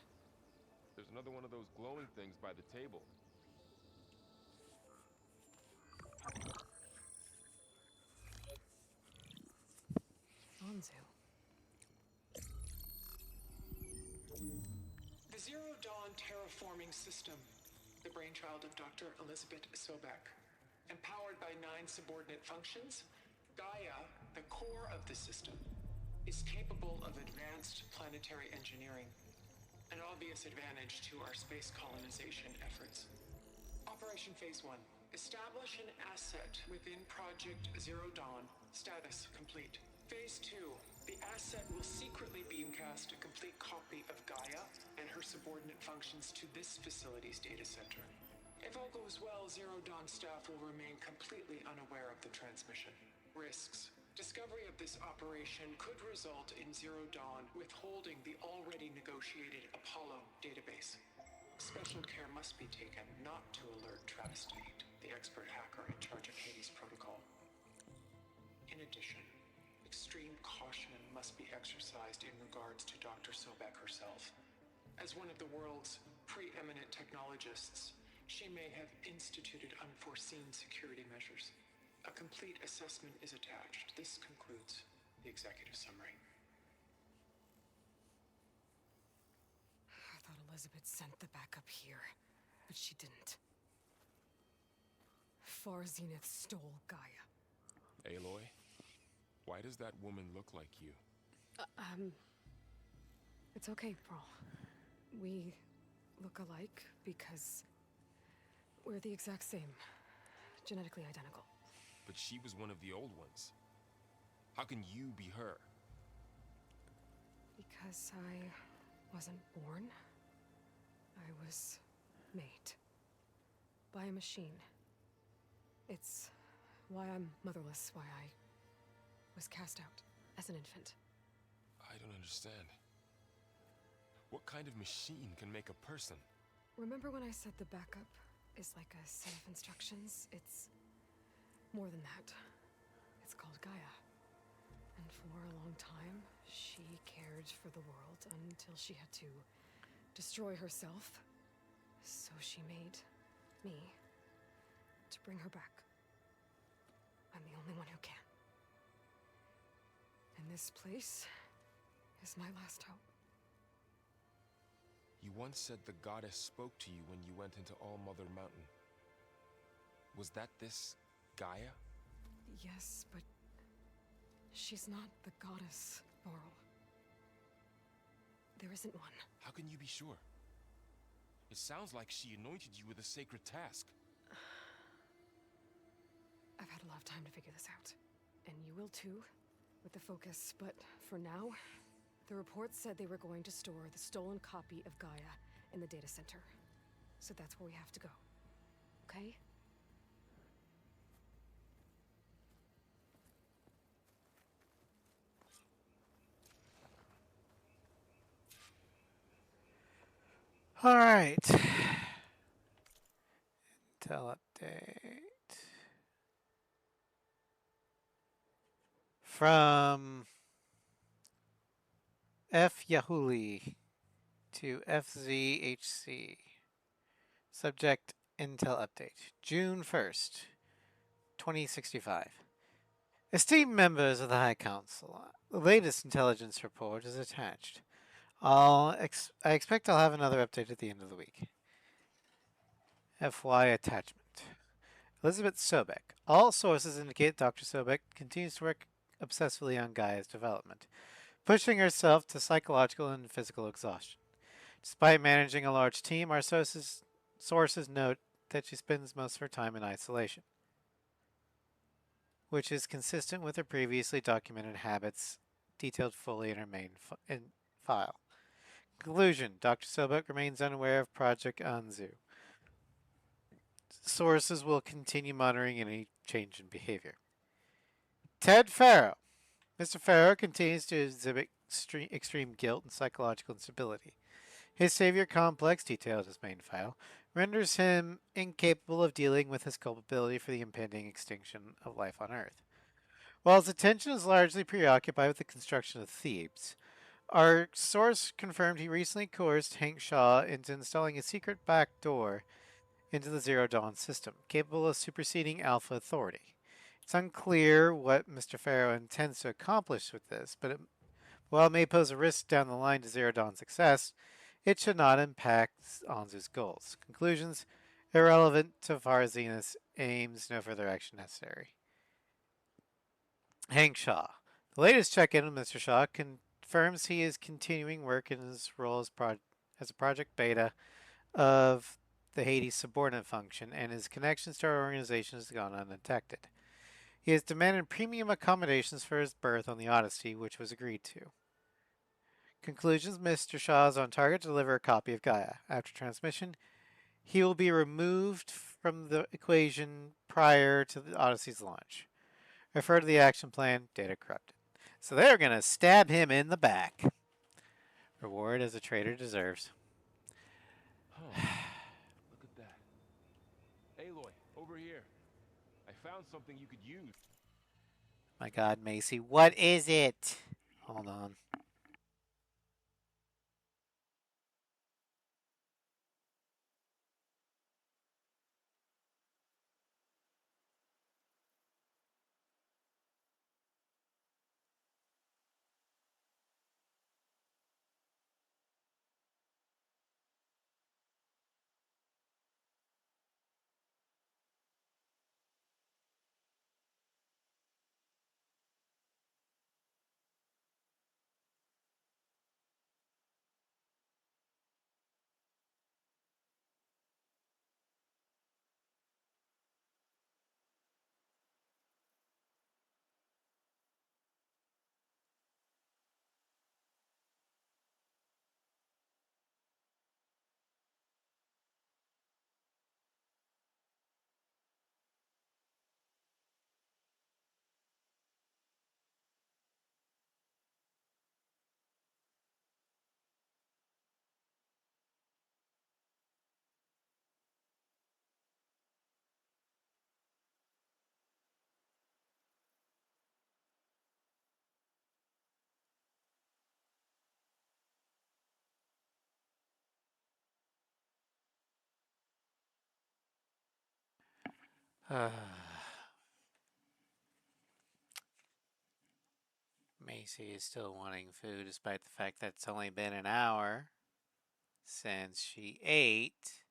C: There's another one of those glowing things by the table.
B: Anzu.
F: The Zero Dawn terraforming system, the brainchild of Dr. Elizabeth Sobek. Empowered by 9 subordinate functions, Gaia, the core of the system, is capable of advanced planetary engineering, an obvious advantage to our space colonization efforts. Operation Phase 1. Establish an asset within Project Zero Dawn. Status complete. Phase 2. The asset will secretly beamcast a complete copy of Gaia and her subordinate functions to this facility's data center. If all goes well, Zero Dawn staff will remain completely unaware of the transmission. Risks. Discovery of this operation could result in Zero Dawn withholding the already negotiated Apollo database. Special care must be taken not to alert Travis Tate, the expert hacker in charge of Hades Protocol. In addition, extreme caution must be exercised in regards to Dr. Sobek herself. As one of the world's preeminent technologists, she may have instituted unforeseen security measures. A complete assessment is attached. This concludes the executive summary.
B: I thought Elizabeth sent the backup here, but she didn't. Far Zenith stole Gaia.
C: Aloy, why does that woman look like you?
B: It's okay, Pearl. We look alike because we're the exact same. Genetically identical.
C: But she was one of the old ones. How can you be her?
B: Because I wasn't born. I was made. By a machine. It's why I'm motherless, why I was cast out as an infant.
C: I don't understand. What kind of machine can make a person?
B: Remember when I said the backup is like a set of instructions? It's more than that. It's called Gaia. And for a long time, she cared for the world until she had to destroy herself. So she made me to bring her back. I'm the only one who can. And this place is my last hope.
C: You once said the goddess spoke to you when you went into All Mother Mountain. Was that this Gaia?
B: Yes, but she's not the goddess, Laurel. There isn't one.
C: How can you be sure? It sounds like she anointed you with a sacred task.
B: I've had a lot of time to figure this out. And you will too, with the focus. But for now, the report said they were going to store the stolen copy of Gaia in the data center. So that's where we have to go. Okay?
A: All right. Intel update. From F. Yahuli to FZHC. Subject Intel update. June 1st, 2065. Esteemed members of the High Council, the latest intelligence report is attached. I expect I'll have another update at the end of the week. FY attachment. Elizabeth Sobek. All sources indicate Dr. Sobek continues to work obsessively on Gaia's development, pushing herself to psychological and physical exhaustion. Despite managing a large team, our sources note that she spends most of her time in isolation, which is consistent with her previously documented habits detailed fully in her main file. Conclusion. Dr. Sobek remains unaware of Project Anzu. Sources will continue monitoring any change in behavior. Ted Farrow. Mr. Farrow continues to exhibit extreme guilt and psychological instability. His savior complex, detailed in his main file, renders him incapable of dealing with his culpability for the impending extinction of life on Earth. While his attention is largely preoccupied with the construction of Thebes, our source confirmed he recently coerced Hank Shaw into installing a secret backdoor into the Zero Dawn system, capable of superseding Alpha Authority. It's unclear what Mr. Farrow intends to accomplish with this, but while it may pose a risk down the line to Zero Dawn's success, it should not impact Anzu's goals. Conclusions: irrelevant to far as Zenith's aims, no further action necessary. Hank Shaw. The latest check-in with Mr. Shaw confirms he is continuing work in his role as a project beta of the Hades subordinate function, and his connections to our organization has gone undetected. He has demanded premium accommodations for his berth on the Odyssey, which was agreed to. Conclusions: Mr. Shaw is on target to deliver a copy of Gaia. After transmission, he will be removed from the equation prior to the Odyssey's launch. Refer to the action plan, data corrupted. So they're going to stab him in the back. Reward as a traitor deserves.
C: Huh. Look at that. Aloy, over here. I found something you could use.
A: My God, Macy, what is it? Hold on. Macy is still wanting food despite the fact that it's only been an hour since she ate,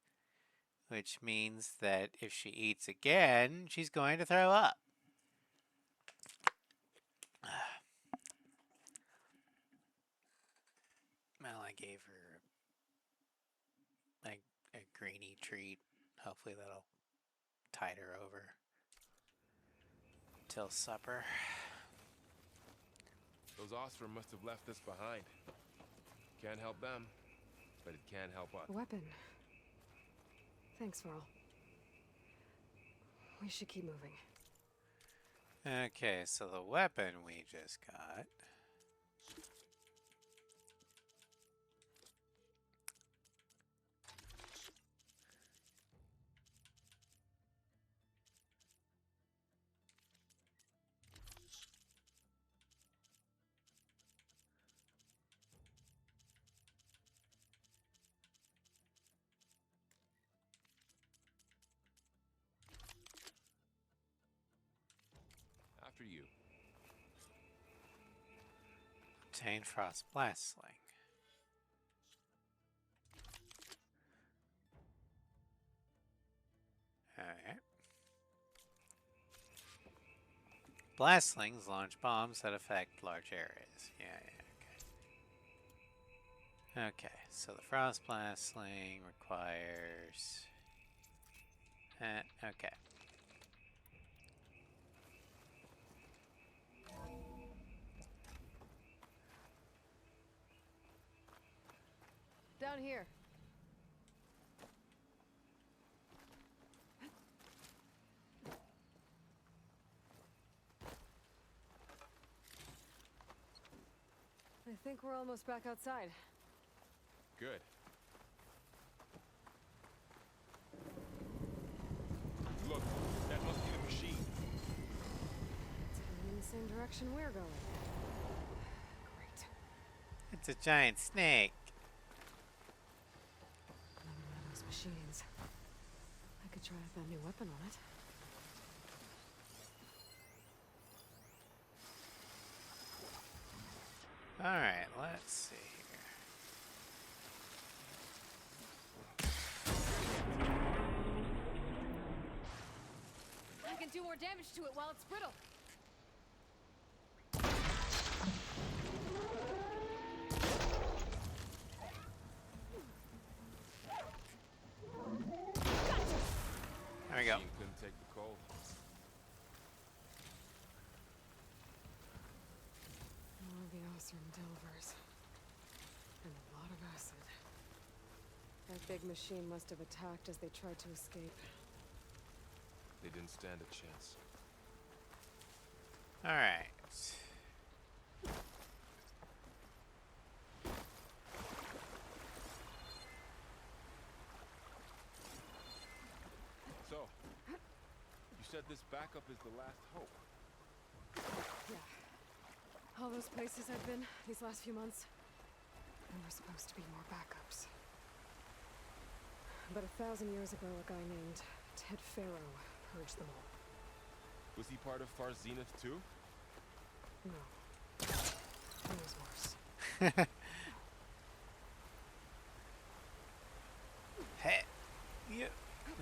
A: which means that if she eats again, she's going to throw up. Well, I gave her a greeny treat. Hopefully that'll tide her over till supper.
C: Those Ostrom must have left this behind. Can't help them, but it can help us.
B: A weapon. Thanks, Varl. We should keep moving.
A: Okay, so the weapon we just got.
C: After you.
A: Obtain Frost Blast Sling. Alright. Blast slings launch bombs that affect large areas. Yeah, okay. Okay, so the Frost Blast Sling requires... okay.
B: Down here. I think we're almost back outside.
C: Good. Look, that must be the machine.
B: It's heading in the same direction we're going. Great.
A: It's a giant snake.
B: Another one of those machines. I could try out that new weapon on it.
A: Alright, let's see here.
B: I can do more damage to it while it's brittle.
A: There we go.
C: Machine couldn't take the cold.
B: Oseram Delvers. And a lot of acid. That big machine must have attacked as they tried to escape.
C: They didn't stand a chance.
A: All right.
C: So, you said this backup is the last hope.
B: Yeah. All those places I've been these last few months, there were supposed to be more backups. But 1,000 years ago, a guy named Ted Faro purged them all.
C: Was he part of Far Zenith too?
B: No. It was worse.
A: Hey, you.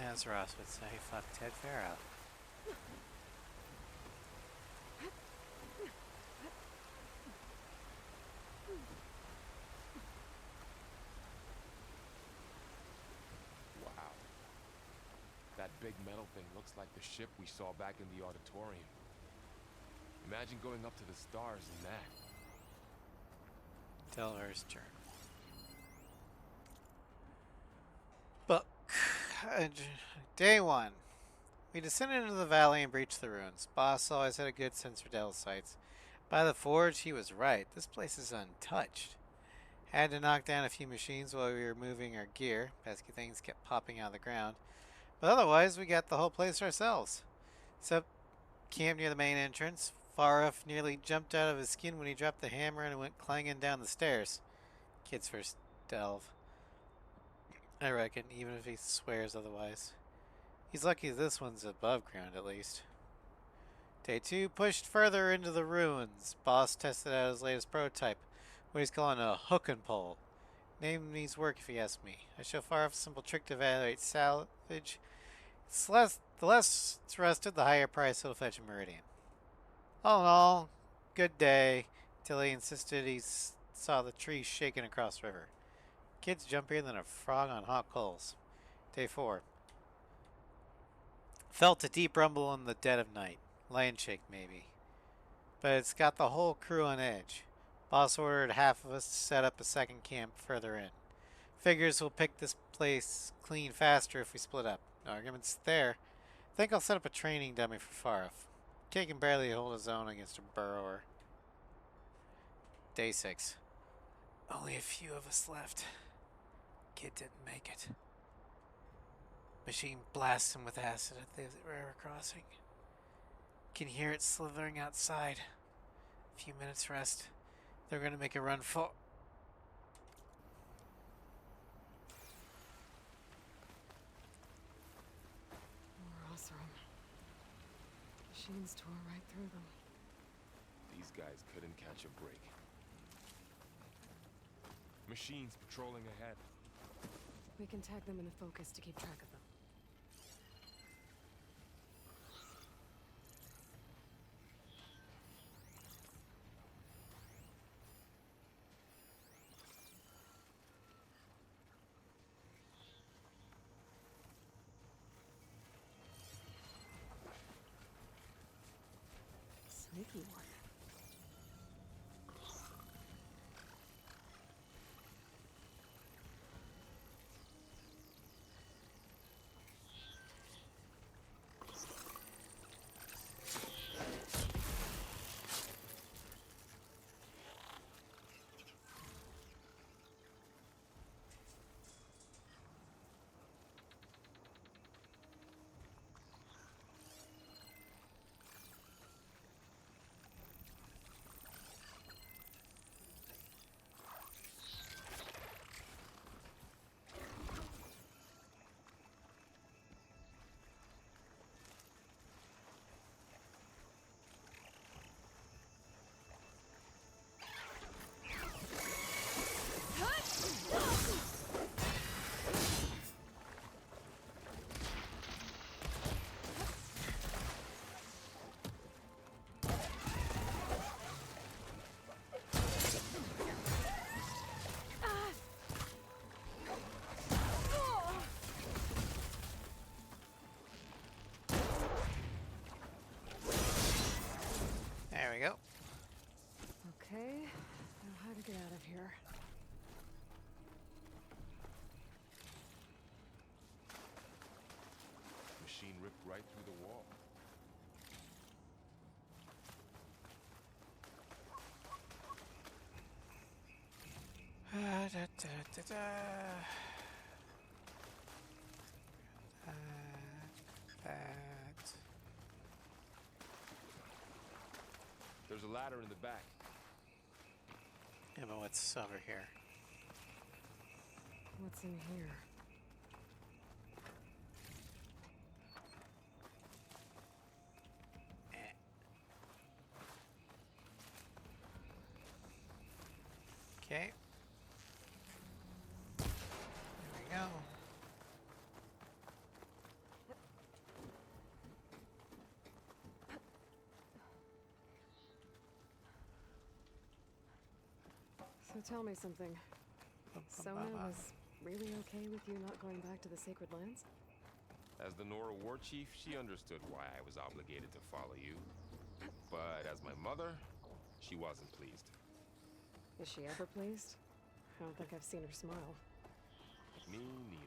A: As Ross would say, fuck Ted Faro.
C: Wow. That big metal thing looks like the ship we saw back in the auditorium. Imagine going up to the stars in that.
A: Delver's Journal. Book. Day 1. We descended into the valley and breached the ruins. Boss always had a good sense for Del sites. By the forge, he was right. This place is untouched. Had to knock down a few machines while we were moving our gear. Pesky things kept popping out of the ground. But otherwise, we got the whole place ourselves. Except camp near the main entrance. Faruf nearly jumped out of his skin when he dropped the hammer and went clanging down the stairs. Kid's first delve. I reckon, even if he swears otherwise. He's lucky this one's above ground, at least. Day 2 pushed further into the ruins. Boss tested out his latest prototype, what he's calling a hook and pole. Name needs work if you ask me. I show Faruf a simple trick to evaluate salvage. The less it's rusted, the higher price it'll fetch a meridian. All in all, good day, till he insisted he saw the tree shaking across the river. Kid's jumpier than a frog on hot coals. Day 4. Felt a deep rumble in the dead of night. Land shake, maybe. But it's got the whole crew on edge. Boss ordered half of us to set up a second camp further in. Figures we'll pick this place clean faster if we split up. No arguments there. Think I'll set up a training dummy for Faruf. Kid can barely hold his own against a burrower. Day 6. Only a few of us left. Kid didn't make it. Machine blasts him with acid at the river crossing. Can hear it slithering outside. A few minutes rest. They're gonna make a run for...
B: More Oseram. Machines tore right through them.
C: These guys couldn't catch a break. Machines patrolling ahead.
B: We can tag them in a focus to keep track of them. Sneaky one.
C: right through the wall.
A: That.
C: There's a ladder in the back.
A: Yeah, but what's over here?
B: What's in here?
A: Eh. Okay. There we go.
B: So tell me something. Sona was really okay with you not going back to the Sacred Lands?
C: As the Nora war chief, she understood why I was obligated to follow you. But as my mother, she wasn't pleased.
B: Is she ever pleased? I don't think I've seen her smile.
C: Me neither.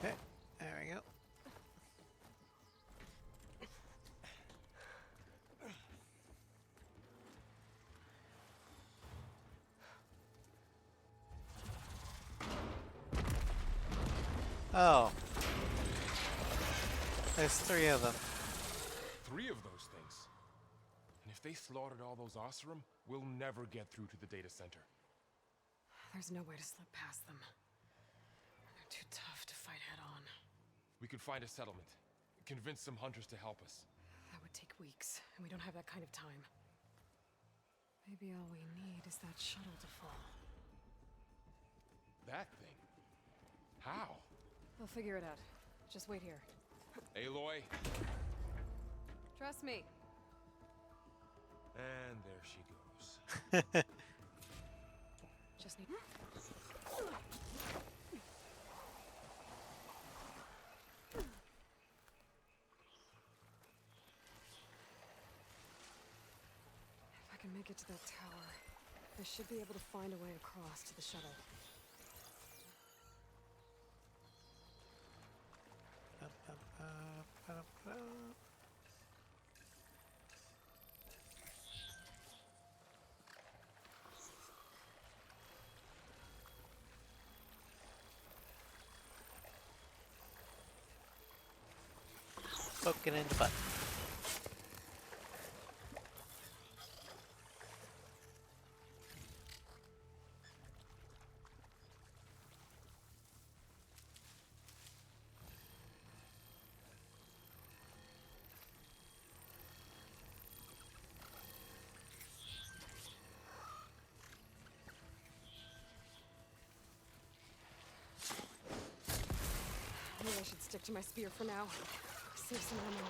A: Hey, there we go. Oh. There's 3 of them.
C: 3 of those things. And if they slaughtered all those Oseram, we'll never get through to the data center.
B: There's no way to slip past them. They're too tough to fight head on.
C: We could find a settlement. Convince some hunters to help us.
B: That would take weeks, and we don't have that kind of time. Maybe all we need is that shuttle to fall.
C: That thing? How?
B: I'll figure it out. Just wait here.
C: Aloy.
B: Trust me.
C: And there she goes.
B: Just need... If I can make it to that tower, I should be able to find a way across to the shuttle.
A: Poking in the butt.
B: Maybe I should stick to my spear for now. Save some ammo.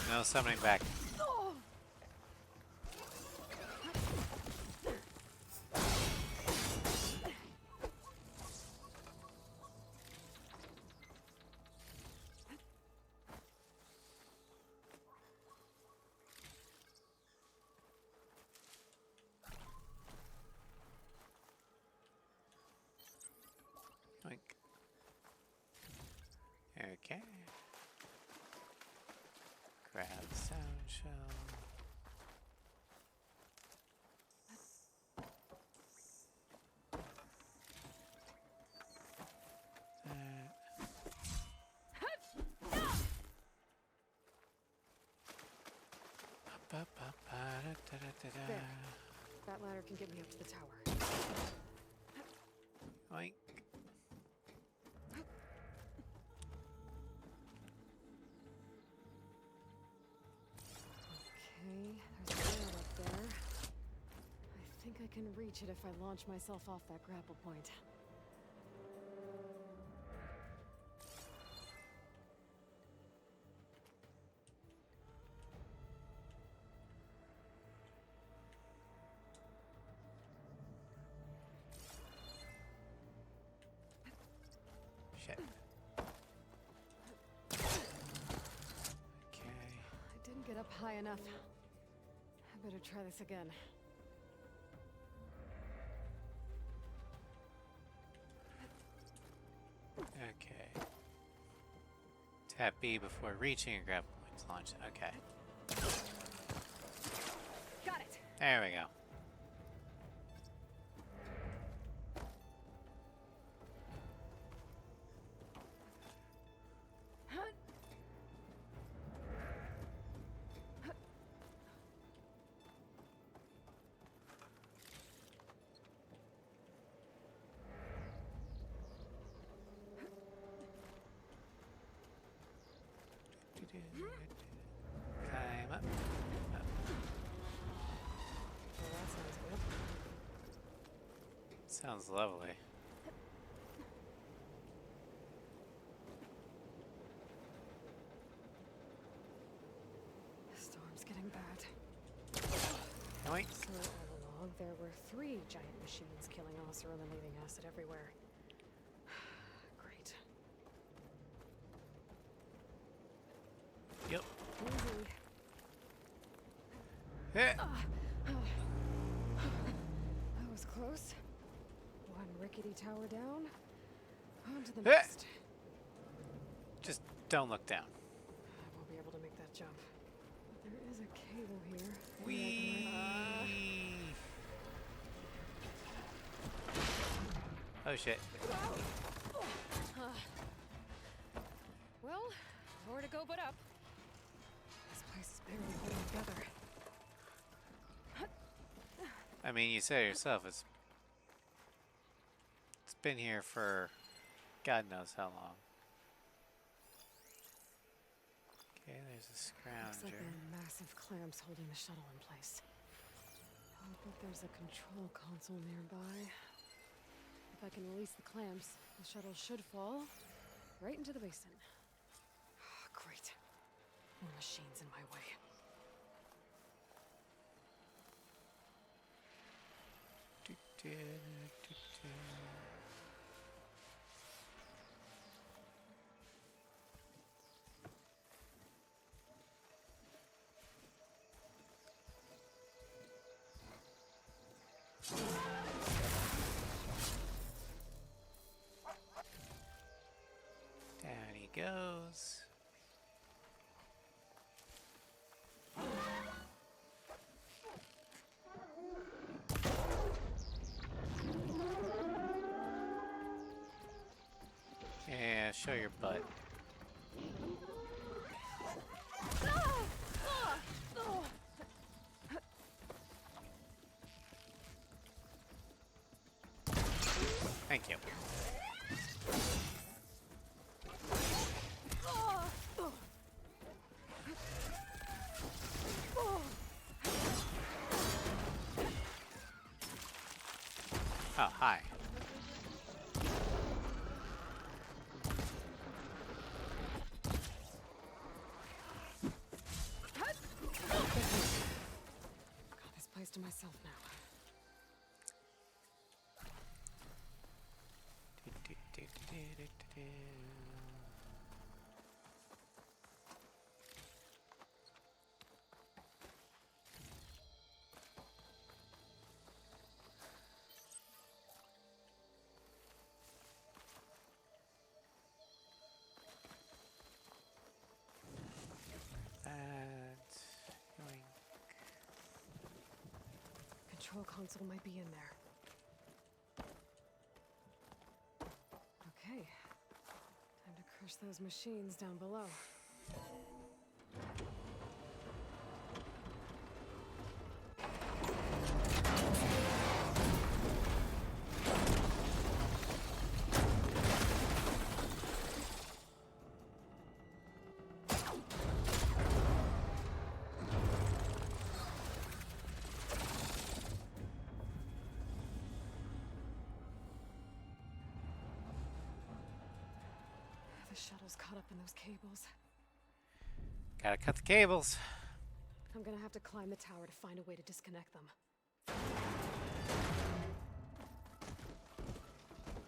A: No summoning back. Oink. Okay. Grab the sound shell.
B: There. That ladder can get me up to the tower.
A: Oink.
B: Okay, there's a rail up there. I think I can reach it if I launch myself off that grapple point.
A: Okay. Okay.
B: I didn't get up high enough. I better try this again.
A: Okay. Tap B before reaching and grab points launch. Okay.
B: Got it.
A: There we go. Climb up.
B: Well, that sounds good.
A: Sounds lovely.
B: The storm's getting bad.
A: Wait.
B: So all along, there were 3 giant machines killing Oseram and leaving acid everywhere. Great.
A: Yep.
B: Easy.
A: Eh.
B: That was close. One rickety tower down. On to the
A: Eh.
B: next.
A: Just don't look down.
B: I won't be able to make that jump. But there is a cable here.
A: Whee! Oh shit.
B: Well, nowhere to go but up. This place is barely holding together.
A: I mean, you say it yourself, it's been here for God knows how long. Okay, there's a
B: Looks like
A: scrounger.
B: there are massive clamps holding the shuttle in place. I'll bet there's a control console nearby. If I can release the clamps, the shuttle should fall right into the basin. Great. More machines in my way.
A: Do, do, do, do. Down he goes. Yeah, show your butt. Thank you. Oh, hi.
B: Got this place to myself now.
A: Do, do, do, do, do, do. That's going.
B: Control console might be in there. Okay. Time to crush those machines down below. The shuttle's caught up in those cables.
A: Gotta cut the cables.
B: I'm gonna have to climb the tower to find a way to disconnect them.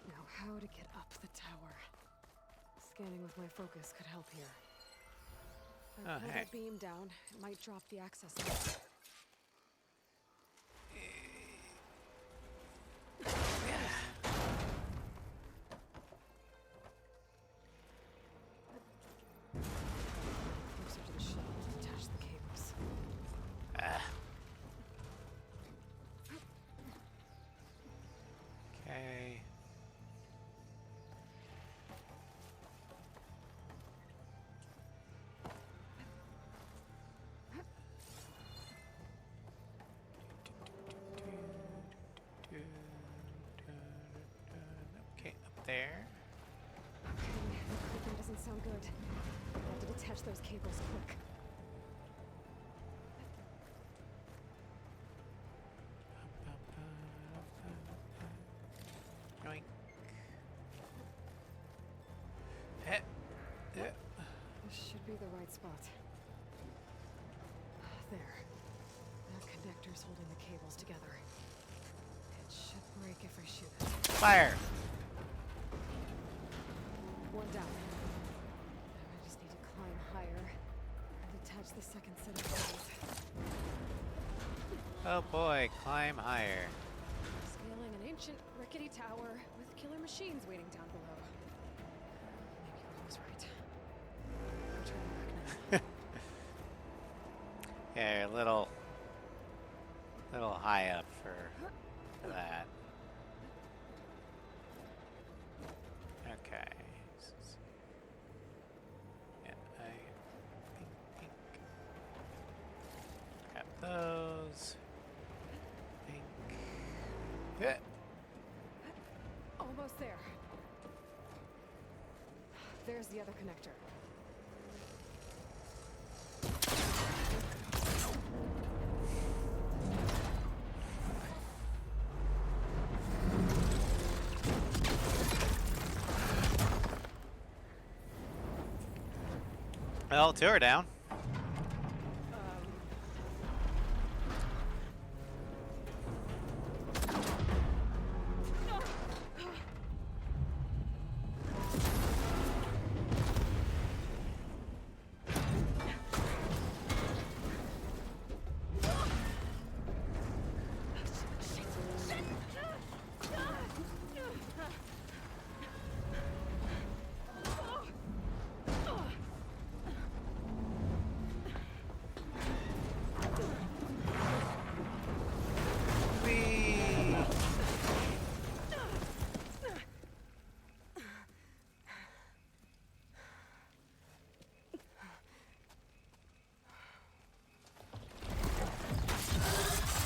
B: Now, how to get up the tower? scanning with my focus could help here. If I
A: Oh,
B: pull
A: hey.
B: that beam down, it might drop the access line. Closer to the shuttle to attach the cables.
A: Okay. Okay, up there.
B: Okay, the clicking doesn't sound good. I have to detach those cables quick.
A: Yoink. Eh, eh.
B: This should be the right spot. There. That connector's holding the cables together. It should break if I shoot it.
A: Fire!
B: One down. Now I just need to climb higher and attach the second set of cables.
A: Oh boy, climb higher.
B: Scaling an ancient, rickety tower with killer machines waiting down below. Maybe Rose right. I'm turning back now.
A: Yeah, you're a little high up for that. Okay. Yeah, pink. Grab those. Pink. Yeah.
B: Almost there. There's the other connector.
A: Well, two are down. Whee!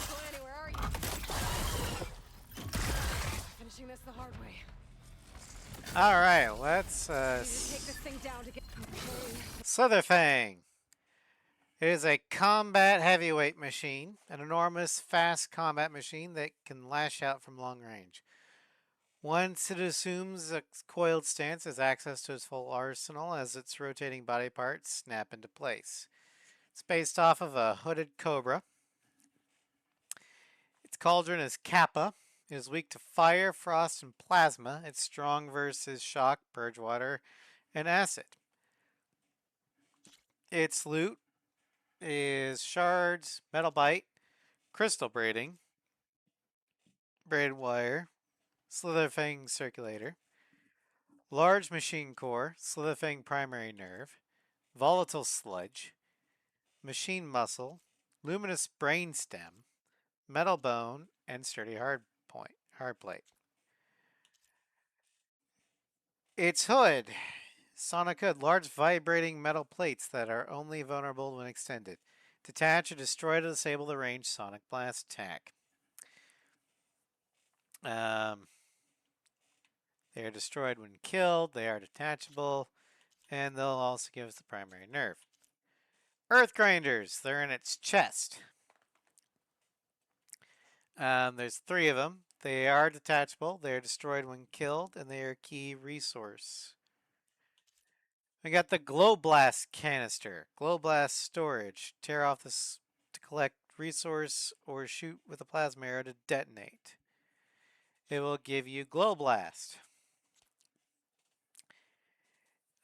B: Going anywhere, are you? Finishing this the hard way.
A: All right, let's
B: Need to take this thing down to get. Okay.
A: Slitherfang. It is a combat heavyweight machine, an enormous, fast combat machine that can lash out from long range. Once it assumes a coiled stance, has access to its full arsenal as its rotating body parts snap into place. It's based off of a hooded cobra. Its cauldron is Kappa. It is weak to fire, frost, and plasma. It's strong versus shock, purge water, and acid. Its loot is shards, metal bite, crystal braiding, braided wire, Slitherfang circulator, large machine core, Slitherfang primary nerve, volatile sludge, machine muscle, luminous brain stem, metal bone, and sturdy hard plate. Its hood, sonic hood, large vibrating metal plates that are only vulnerable when extended. Detach or destroy to disable the ranged sonic blast attack. They are destroyed when killed. They are detachable, and they'll also give us the primary nerve. Earth grinders. They're in its chest. There's 3 of them. They are detachable. They are destroyed when killed, and they are a key resource. We got the Glow Blast canister. Glow Blast storage. Tear off this to collect resource or shoot with a plasma arrow to detonate. It will give you Glow Blast.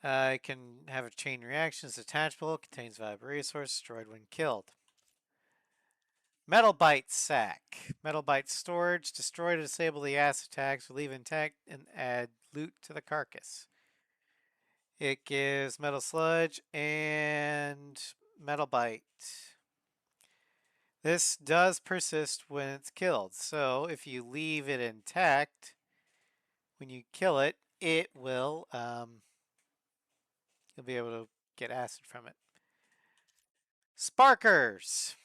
A: It can have a chain reaction. It's detachable. Contains valuable resource. Destroyed when killed. Metal Bite Sack. Metal Bite storage. Destroy to disable the acid attacks. Leave intact and add loot to the carcass. It gives Metal Sludge and Metal Bite. This does persist when it's killed. So if you leave it intact, when you kill it, it will, you'll be able to get acid from it. Sparkers.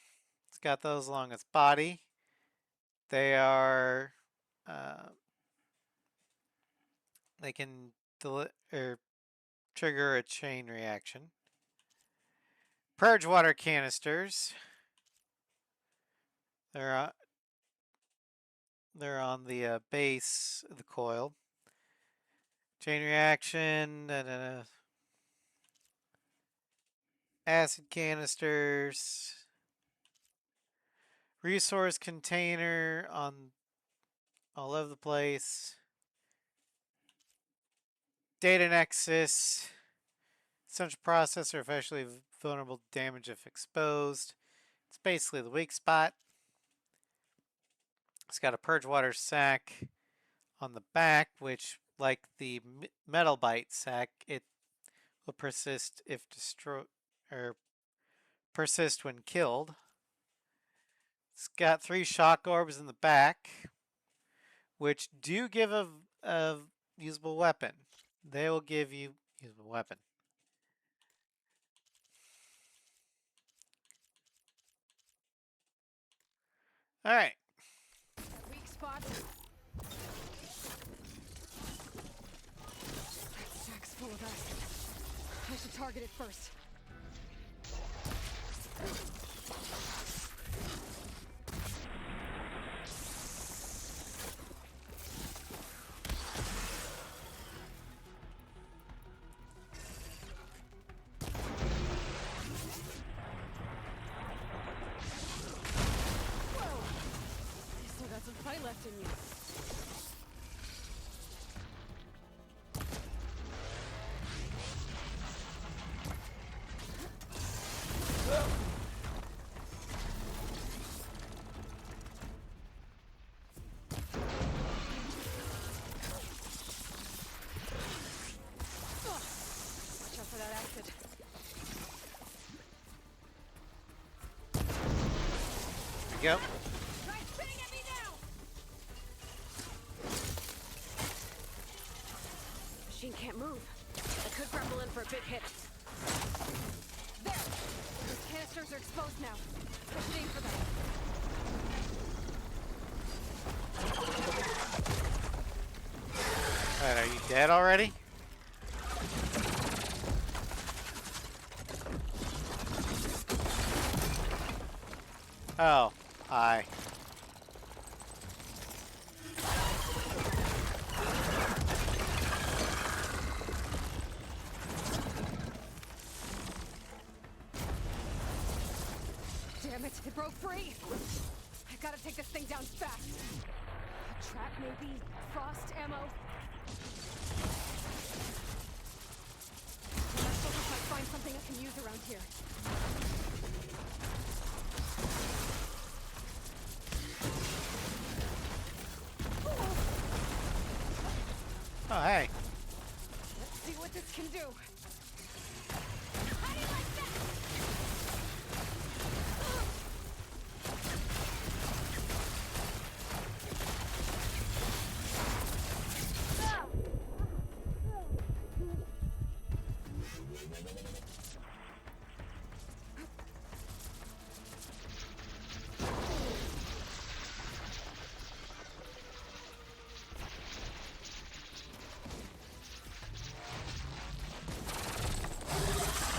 A: It's got those along its body. They are, they can trigger a chain reaction. Purge water canisters. They're on the base of the coil. Chain reaction. Acid canisters. Resource container on all over the place. Data nexus. Central processor officially vulnerable to damage if exposed. It's basically the weak spot. It's got a purge water sack on the back, which, like the metal bite sack, it will persist if persist when killed. It's got 3 shock orbs in the back, which do give a usable weapon. They will give you usable weapon. All right.
B: Weak spot. That sack's full of acid. I should target it first. Fight left in you. Watch out for that acid.
A: There you go.
B: Machine can't move. I could grapple in for a big hit. There! Those canisters are exposed now. I should aim for them.
A: Alright, are you dead already? Oh, hi.
B: Damn it, it broke free! I gotta take this thing down fast. A trap maybe? Frost ammo? Let's hope if I find something I can use around here.
A: Oh, hey.
B: Let's see what this can do.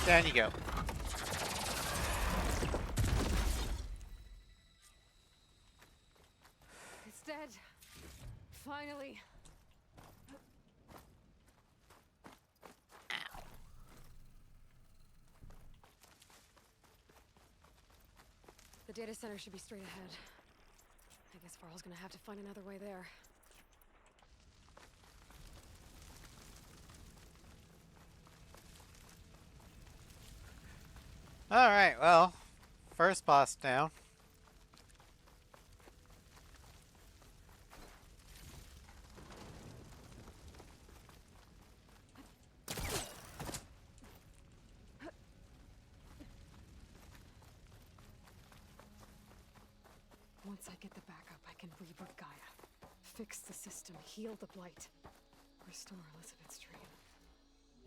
A: Down you go.
B: It's dead. Finally. The data center should be straight ahead. I guess Varl's gonna have to find another way there.
A: Alright, well, first boss down.
B: Once I get the backup, I can reboot Gaia. Fix the system, heal the Blight. Restore Elizabeth's dream.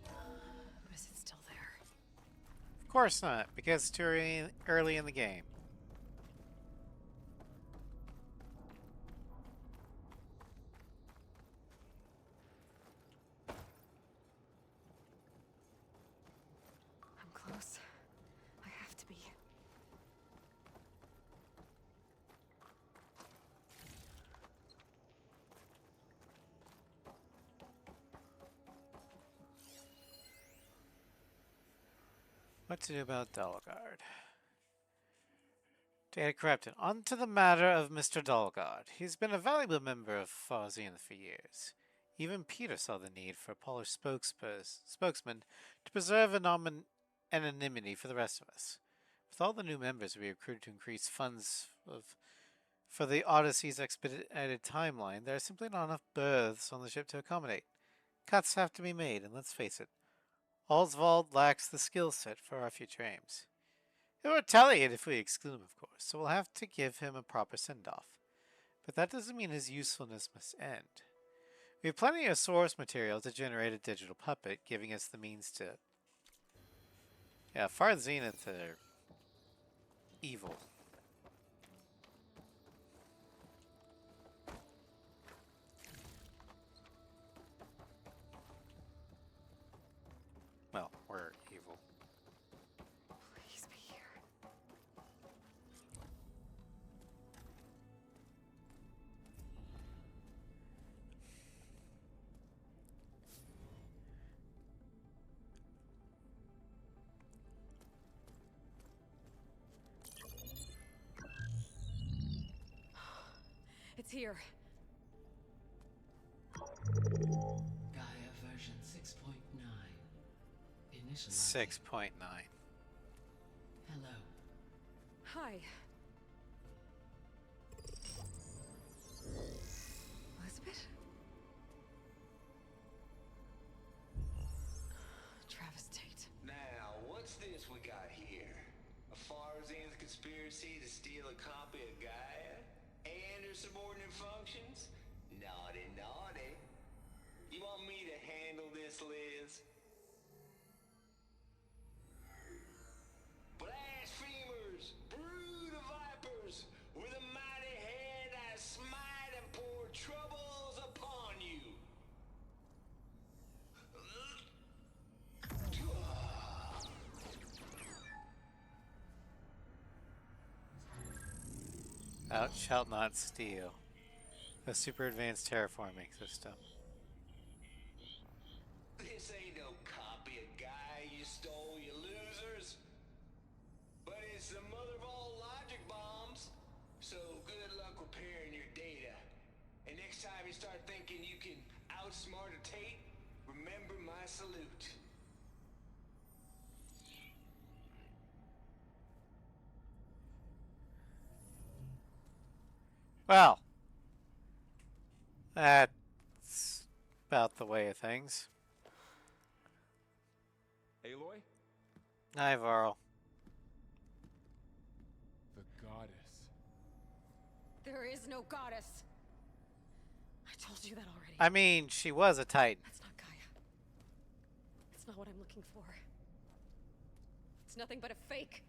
B: But is it still there?
A: Of course not, because it's too early in the game.
B: I'm close. I have to be.
A: What to do about Dalgard? Data corrupted. On to the matter of Mr. Dalgard. He's been a valuable member of Farzian for years. Even Peter saw the need for a polished spokesman to preserve anonymity for the rest of us. With all the new members we recruited to increase funds for the Odyssey's expedited timeline, there are simply not enough berths on the ship to accommodate. Cuts have to be made, and let's face it, Oswald lacks the skill set for our future aims. He'll retaliate if we exclude him, of course, so we'll have to give him a proper send-off. But that doesn't mean his usefulness must end. We have plenty of source material to generate a digital puppet, giving us the means to... Yeah, Far Zenith are evil. Well, we're evil.
B: Please be here. It's here.
E: Gaia version 6.9. Initializing.
A: 6.9.
E: Hello.
B: Hi. Elizabeth? Travis Tate.
G: Now, what's this we got here? A Farzian's conspiracy to steal a copy of Gaia? And her subordinate functions? Naughty, naughty. You want me to handle this, Liz? Blasphemers! Brood of vipers! With a mighty hand I smite and pour troubles upon you!
A: Thou shalt not steal. A super advanced terraforming system.
G: This ain't no copy of Gaia you stole, you losers. But it's the mother of all logic bombs. So good luck repairing your data. And next time you start thinking you can outsmart a Tate, remember my salute.
A: Well, that's about the way of things.
C: Aloy?
A: Hi, Varl.
C: The goddess.
B: There is no goddess. I told you that already.
A: I mean, she was a Titan.
B: That's not Gaia. It's not what I'm looking for. It's nothing but a fake.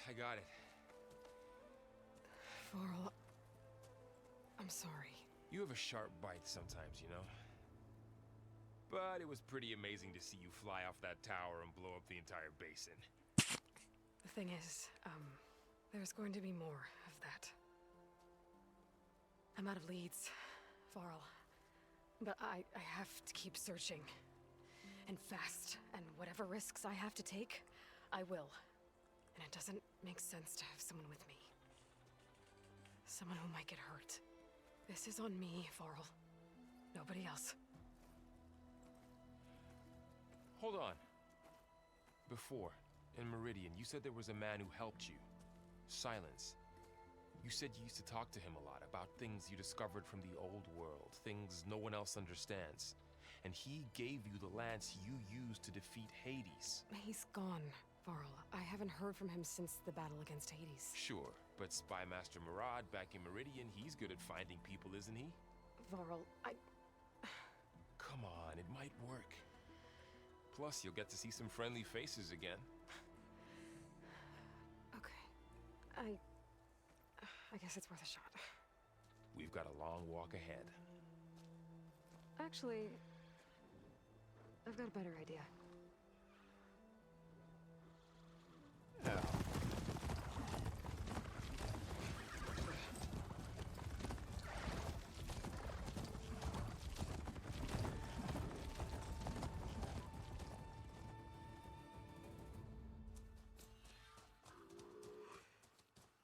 C: I got it.
B: Varl, I'm sorry.
C: You have a sharp bite sometimes, you know? But it was pretty amazing to see you fly off that tower and blow up the entire basin.
B: thing is, there's going to be more of that. I'm out of leads, Varl. But I have to keep searching. And fast. And whatever risks I have to take, I will. And it doesn't make sense to have someone with me. Someone who might get hurt. This is on me, Varl. Nobody else.
C: Hold on. Before, in Meridian, you said there was a man who helped you. Silence. You said you used to talk to him a lot about things you discovered from the old world, things no one else understands. And he gave you the lance you used to defeat Hades.
B: He's gone, Varl. I haven't heard from him since the battle against Hades.
C: Sure, but Spy Master Murad back in Meridian, he's good at finding people, isn't he?
B: Varl,
C: Come on, it might work. Plus, you'll get to see some friendly faces again.
B: Okay. I guess it's worth a shot.
C: We've got a long walk ahead.
B: Actually, I've got a better idea.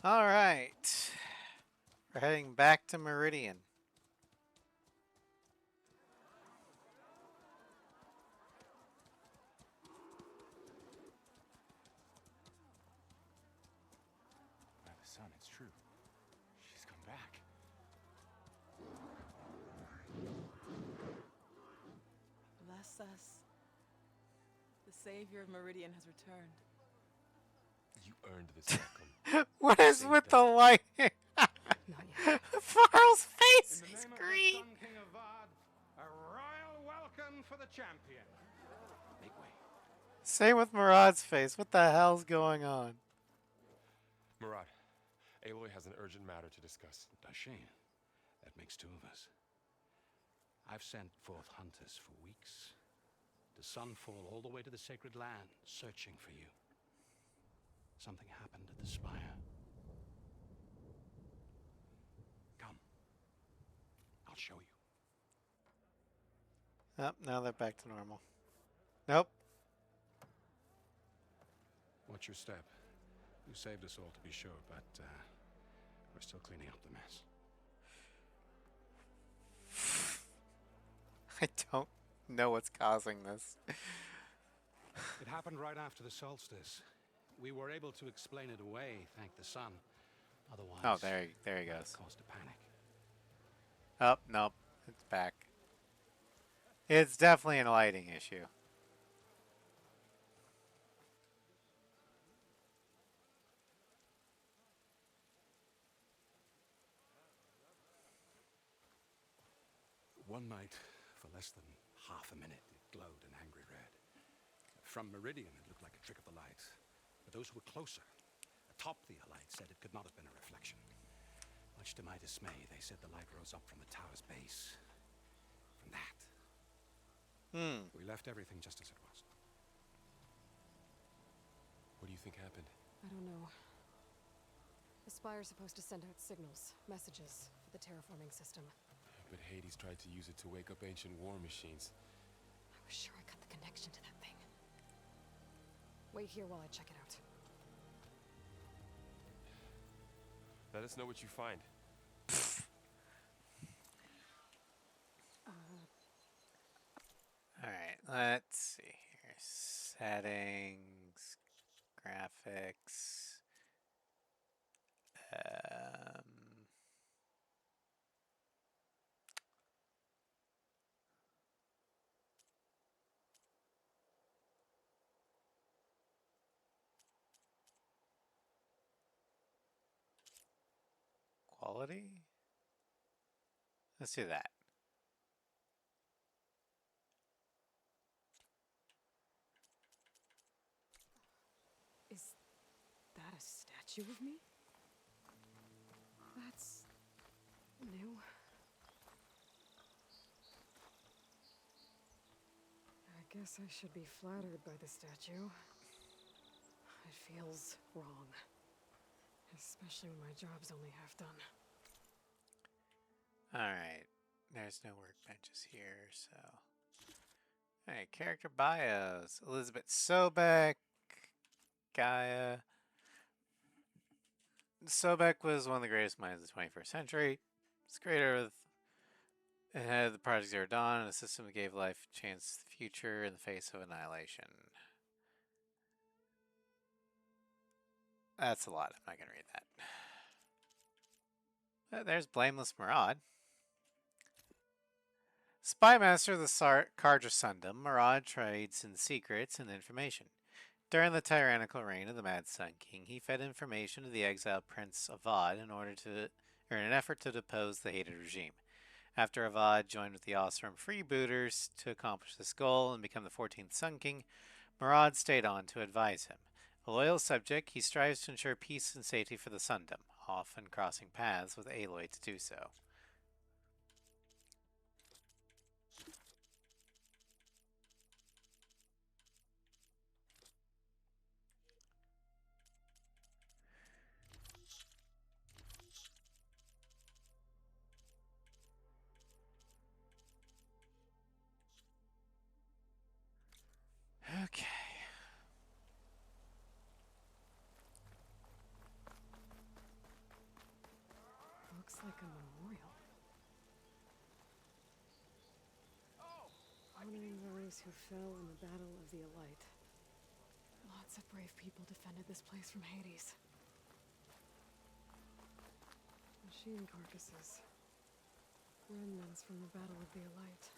A: All right. We're heading back to Meridian.
H: By the sun, it's true. She's come back.
I: Bless us. The savior of Meridian has returned.
C: You earned this welcome.
A: What is with the lighting?
B: Not yet.
A: Farrell's face
J: In the
A: is
J: name
A: green.
J: of the Sun King of Vard, a royal welcome for the champion.
H: Make way.
A: Same with Murad's face. What the hell's going on?
C: Murad, Aloy has an urgent matter to discuss.
H: Dashane, that makes two of us. I've sent forth hunters for weeks. To Sunfall all the way to the Sacred Land, searching for you. Something happened at the Spire. Come. I'll show you.
A: Oh, now they're back to normal. Nope.
H: Watch your step. You saved us all, to be sure, but we're still cleaning up the mess.
A: I don't know what's causing this.
H: It happened right after the solstice. We were able to explain it away, thank the sun. Otherwise,
A: Oh, there he
H: it
A: goes.
H: caused a panic.
A: Oh, nope. It's back. It's definitely a lighting issue.
H: One night, for less than half a minute, it glowed an angry red. From Meridian, it looked like a trick of the light. But those who were closer, atop the light, said it could not have been a reflection. Much to my dismay, they said the light rose up from the tower's base. From that. We left everything just as it was.
C: What do you think happened?
B: I don't know. The Spire's supposed to send out signals, messages, for the terraforming system.
C: But Hades tried to use it to wake up ancient war machines.
B: I was sure I cut the connection to that thing. Wait here while I check it out.
C: Let us know what you find.
A: Alright, let's see here. Settings, graphics. Quality? Let's do that.
B: Is that a statue of me? That's new. I guess I should be flattered by the statue. I feels wrong. Especially when my job's only half done.
A: Alright. There's no workbenches here, so. Alright, character bios. Elizabeth Sobek. Gaia. Sobek was one of the greatest minds of the 21st century. It's creator of and head of the Project Zero Dawn, a system that gave life a chance to the future in the face of annihilation. That's a lot. I'm not going to read that. There's Blameless Murad. Spy master of the Kardra Sundom, Murad trades in secrets and information. During the tyrannical reign of the Mad Sun King, he fed information to the exiled Prince Avad in an effort to depose the hated regime. After Avad joined with the Oseram freebooters to accomplish this goal and become the 14th Sun King, Murad stayed on to advise him. A loyal subject, he strives to ensure peace and safety for the Sundom, often crossing paths with Aloy to do so. Okay.
B: Looks like a memorial. Honoring those who fell in the Battle of the Elite. Lots of brave people defended this place from Hades. Machine carcasses. Remnants from the Battle of the Elite.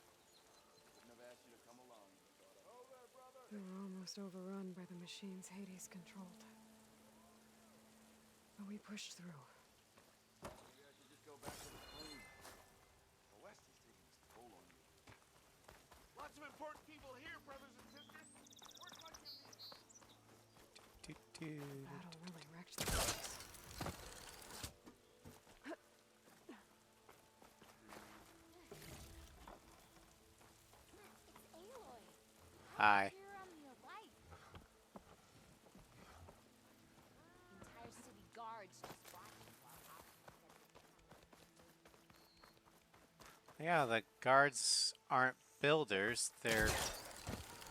B: They were almost overrun by the machines Hades controlled. But we pushed through.
J: Maybe I should just go back to the queen. The West is taking its toll on you. Lots of important people here, brothers and sisters. Where's my
B: Battle really wrecked the place.
K: It's Aloy.
A: Hi.
K: Here on the Elite. Entire city guards just watching while
A: Yeah, the guards aren't builders, they're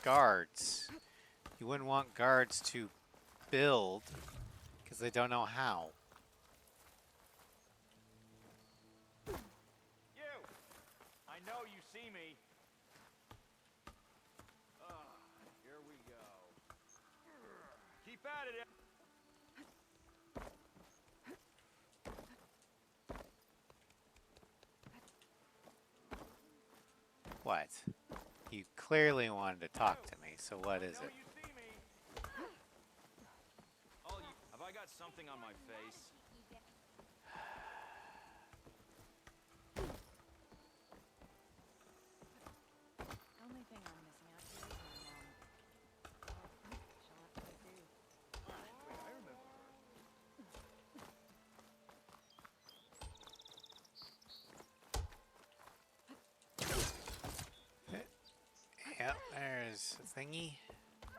A: guards. You wouldn't want guards to build because they don't know how.
J: You! I know you see me. Here we go. Keep at it.
A: What? You clearly wanted to talk to me, so what is it?
J: You see me. Have I got something on my face?
I: Only thing I'm missing out here is my mom. She'll have to go too.
J: Wait, I remember her.
A: Yep, there's a thingy.
B: I've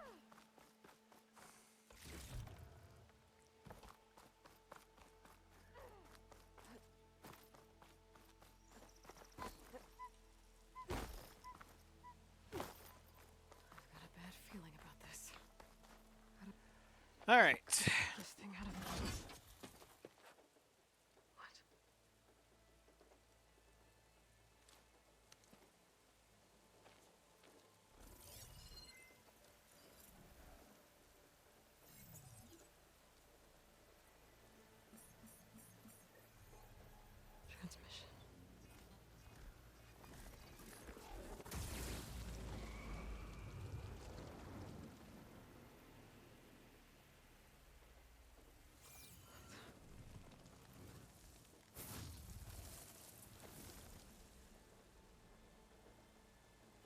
B: got a bad feeling about this.
A: All right.
B: This thing out of my... What? Transmission.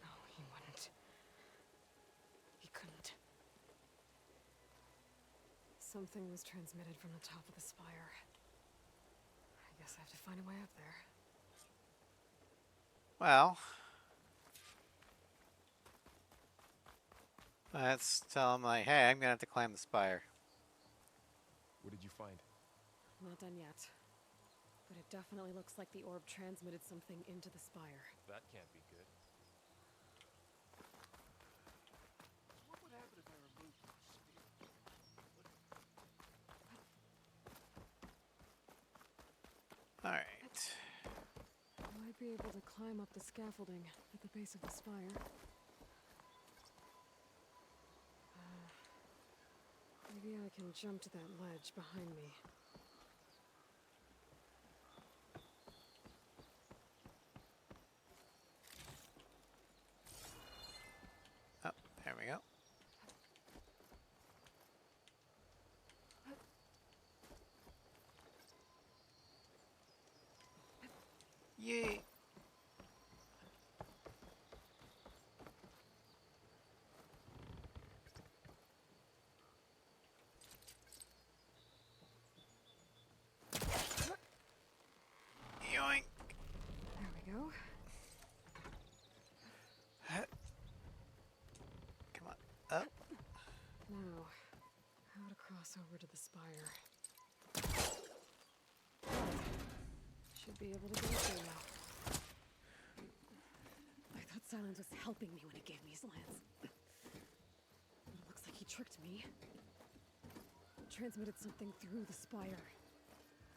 B: No, he wouldn't. He couldn't. Something was transmitted from the top of the spire. I guess I have to find a way up there.
A: Well, let's tell him, like, hey, I'm gonna have to climb the spire.
C: What did you find?
B: Not done yet. But it definitely looks like the orb transmitted something into the spire.
C: That can't be good.
J: What would happen if I removed your spear?
A: Alright.
B: I might be able to climb up the scaffolding at the base of the spire. Maybe I can jump to that ledge behind me.
A: Oh, there we go. Yay! Yoink!
B: There we go.
A: Come on, up.
B: Now, how to cross over to the spire. Should be able to go through now. I thought Silence was helping me when he gave me his lance. But it looks like he tricked me. Transmitted something through the spire.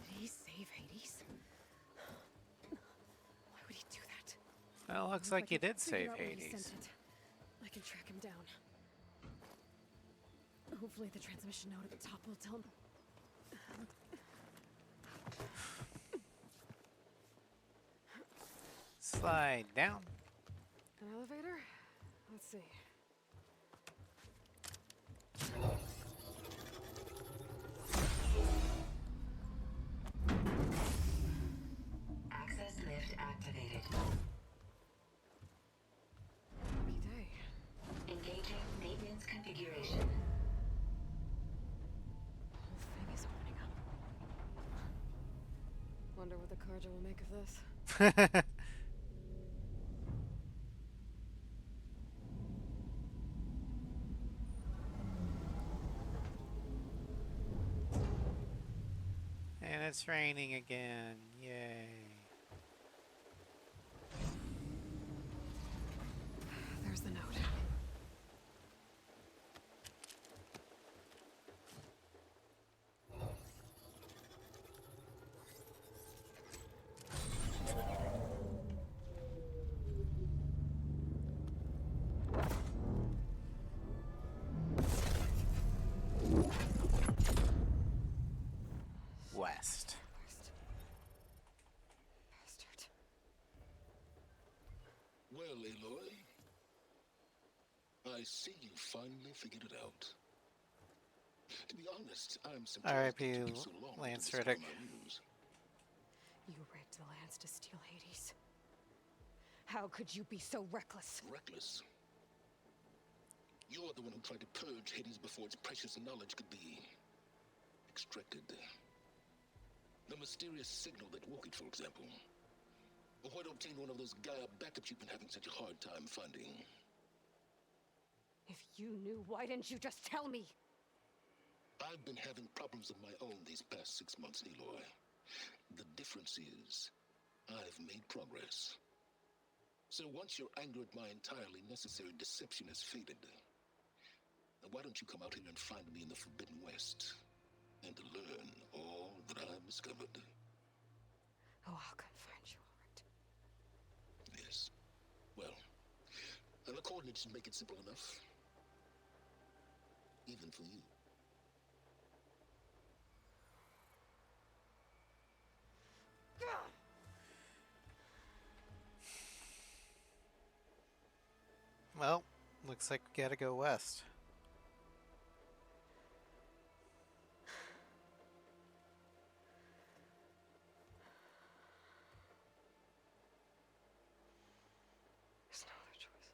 B: Did he save Hades? Why would he do that?
A: Well, looks
B: If
A: like
B: I
A: you
B: can
A: did
B: figure
A: save
B: out where he
A: Hades.
B: sent it, I can track him down. Hopefully the transmission node at the top will tell him.
A: Slide down.
B: An elevator? Let's see.
L: Access lift activated.
B: Lucky day.
L: Engaging maintenance configuration.
B: The whole thing is opening up. Wonder what the Carja will make of this.
A: And it's raining again. Yay.
B: There's the note.
A: West.
B: Bastard.
M: Well, Aloy, I see you finally figured it out. To be honest, I'm surprised
A: R.I.P.
M: it took you so long
A: Lance
M: to discover
A: Reddick.
M: my ruse.
B: You rigged the lands to steal Hades. How could you be so reckless?
M: Reckless. You're the one who tried to purge Hades before its precious knowledge could be extracted. The mysterious signal that woke it, for example. Or why to obtain one of those Gaia backups you've been having such a hard time finding.
B: If you knew, why didn't you just tell me?
M: I've been having problems of my own these past 6 months, Aloy. The difference is, I've made progress. So once your anger at my entirely necessary deception has faded, why don't you come out here and find me in the Forbidden West, and learn all that I've discovered?
B: Oh, I'll come find you, all right.
M: Yes. Well, the coordinates make it simple enough. Even for you.
A: Well, looks like we gotta go west.
B: There's no other choice.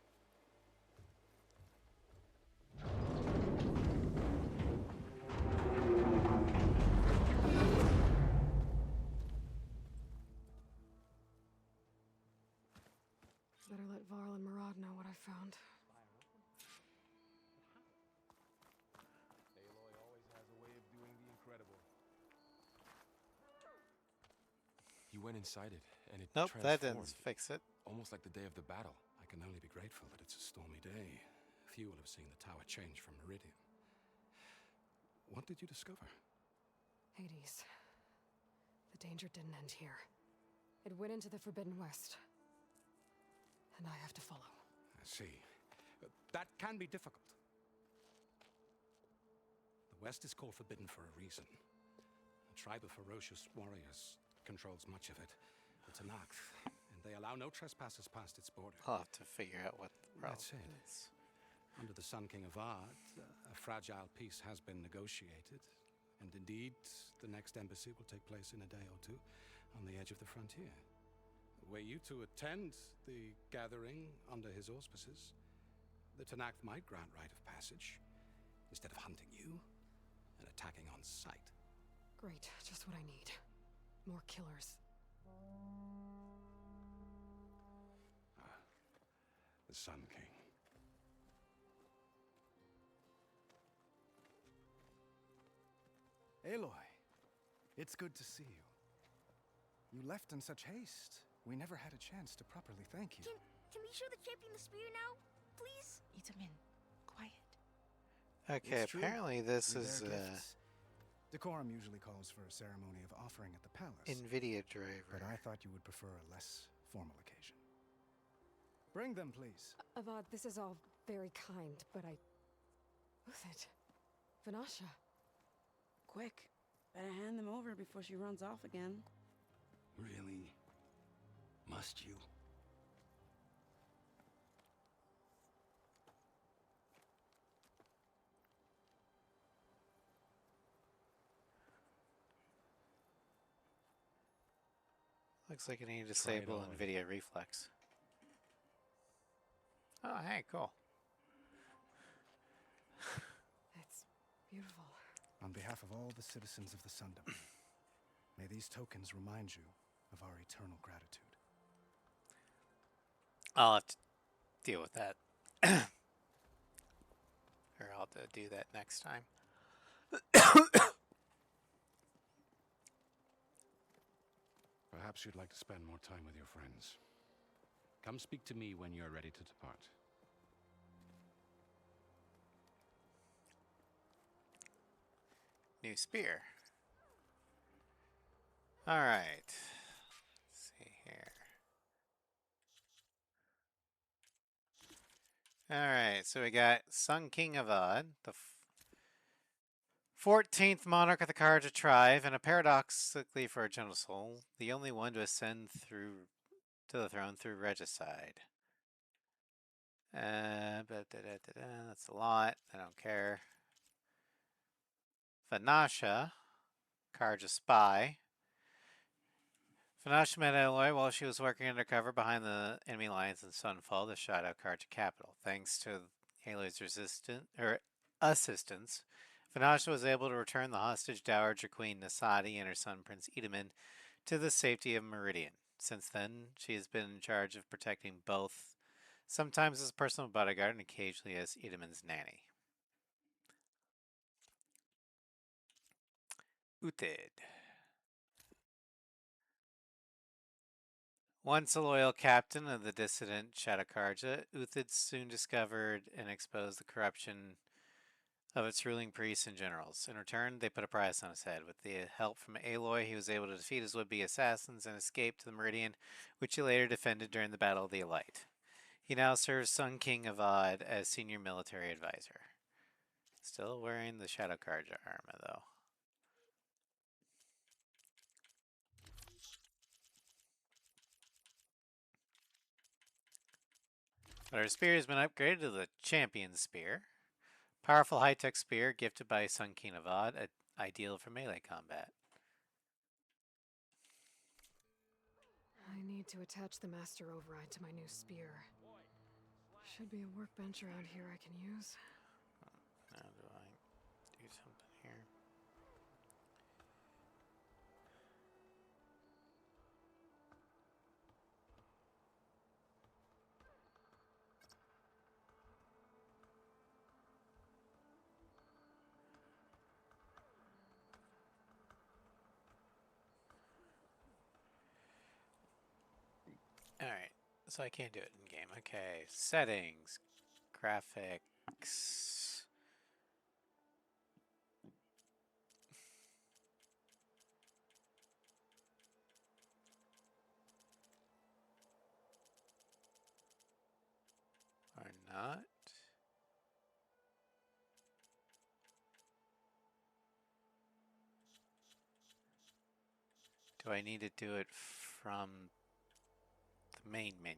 B: Better let Varl and Murad know what I found.
C: Aloy always has a way of doing the incredible. went inside it, and it
A: Nope, that didn't
C: transformed,
A: fix it.
C: almost like the day of the battle.
H: I can only be grateful that it's a stormy day. Few will have seen the tower change from Meridian. What did you discover?
B: Hades. The danger didn't end here. It went into the Forbidden West. And I have to follow.
H: I see. That can be difficult. The West is called Forbidden for a reason. A tribe of ferocious warriors controls much of it. The Tanakh, and they allow no trespassers past its border.
A: I'll have to figure out what the problem
H: That's it.
A: is.
H: Under the Sun King Avad, a fragile peace has been negotiated. And indeed, the next embassy will take place in a day or two on the edge of the frontier. Were you to attend the gathering under his auspices, the Tanakh might grant right of passage, instead of hunting you and attacking on sight.
B: Great, just what I need. More killers.
H: The Sun King.
N: Aloy, it's good to see you. You left in such haste. We never had a chance to properly thank you.
K: Can we show the champion the spear now? Please?
I: Itamin, quiet.
A: Okay,
N: It's true.
A: apparently this
N: We
A: is
N: bear gifts. Decorum usually calls for a ceremony of offering at the palace.
A: NVIDIA driver.
N: But I thought you would prefer a less formal occasion. Bring them, please.
B: Avad, this is all very kind, but I... Uthid. Vanasha.
I: Quick. Better hand them over before she runs off again.
H: Really? Must you?
A: Looks like I need to
C: Try it
A: disable
C: on.
A: NVIDIA Reflex. Oh, hey, cool.
B: It's beautiful.
N: On behalf of all the citizens of the Sundom, may these tokens remind you of our eternal gratitude.
A: I'll have to deal with that. Or I'll have to do that next time.
H: Perhaps you'd like to spend more time with your friends. Come speak to me when you're ready to depart.
A: New spear. Alright. Let's see here. Alright, so we got Sun King Avad, the 14th monarch of the Kharja tribe, and a paradoxically for a gentle soul, the only one to ascend to the throne through regicide. That's a lot. I don't care. Vanasha, Kharja spy. Vanasha met Aloy while she was working undercover behind the enemy lines in Sunfall, the Shadow Kharja capital. Thanks to Aloy's assistance, Vanasha was able to return the hostage Dowager Queen Nasadi and her son Prince Itamin to the safety of Meridian. Since then, she has been in charge of protecting both, sometimes as a personal bodyguard and occasionally as Itamin's nanny. Uthid. Once a loyal captain of the dissident Shadow Kharja, Uthid soon discovered and exposed the corruption of its ruling priests and generals. In return, they put a price on his head. With the help from Aloy, he was able to defeat his would-be assassins and escape to the Meridian, which he later defended during the Battle of the Elite. He now serves Sun King Avad as senior military advisor. Still wearing the Shadow Kharja armor, though. But our spear has been upgraded to the Champion Spear. Powerful high-tech spear gifted by Sun King Avad, ideal for melee combat.
B: I need to attach the Master Override to my new spear. Should be a workbench around here I can use.
A: How do I do something here? Alright, so I can't do it in game. Okay, settings, graphics. Or not. Do I need to do it from the main menu?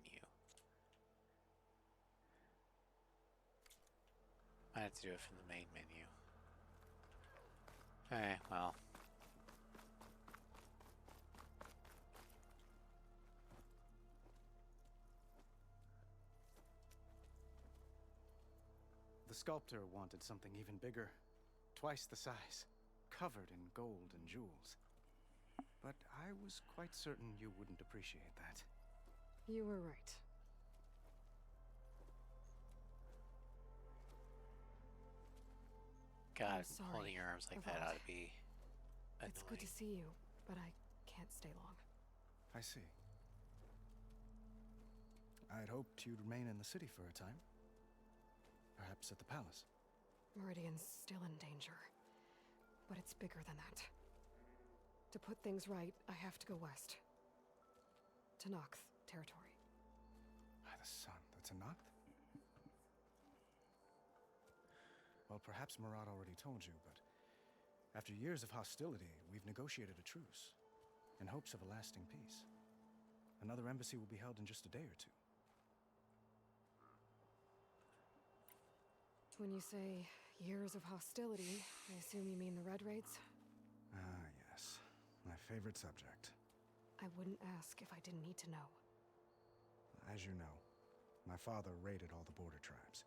A: I have to do it from the main menu. Okay, well.
N: The sculptor wanted something even bigger, twice the size, covered in gold and jewels. But I was quite certain you wouldn't appreciate that.
B: You were right.
A: God,
B: sorry
A: holding your arms like that
B: about-
A: ought to be annoying.
B: It's good to see you, but I can't stay long.
N: I see. I'd hoped you'd remain in the city for a time. Perhaps at the palace.
B: Meridian's still in danger, but it's bigger than that. To put things right, I have to go west. To Noct territory.
N: By the sun, that's a Noct? Well, perhaps Murad already told you, but after years of hostility, we've negotiated a truce in hopes of a lasting peace. Another embassy will be held in just a day or two.
B: When you say years of hostility, I assume you mean the Red Raids?
N: Ah, yes. My favorite subject.
B: I wouldn't ask if I didn't need to know.
N: As you know, my father raided all the border tribes.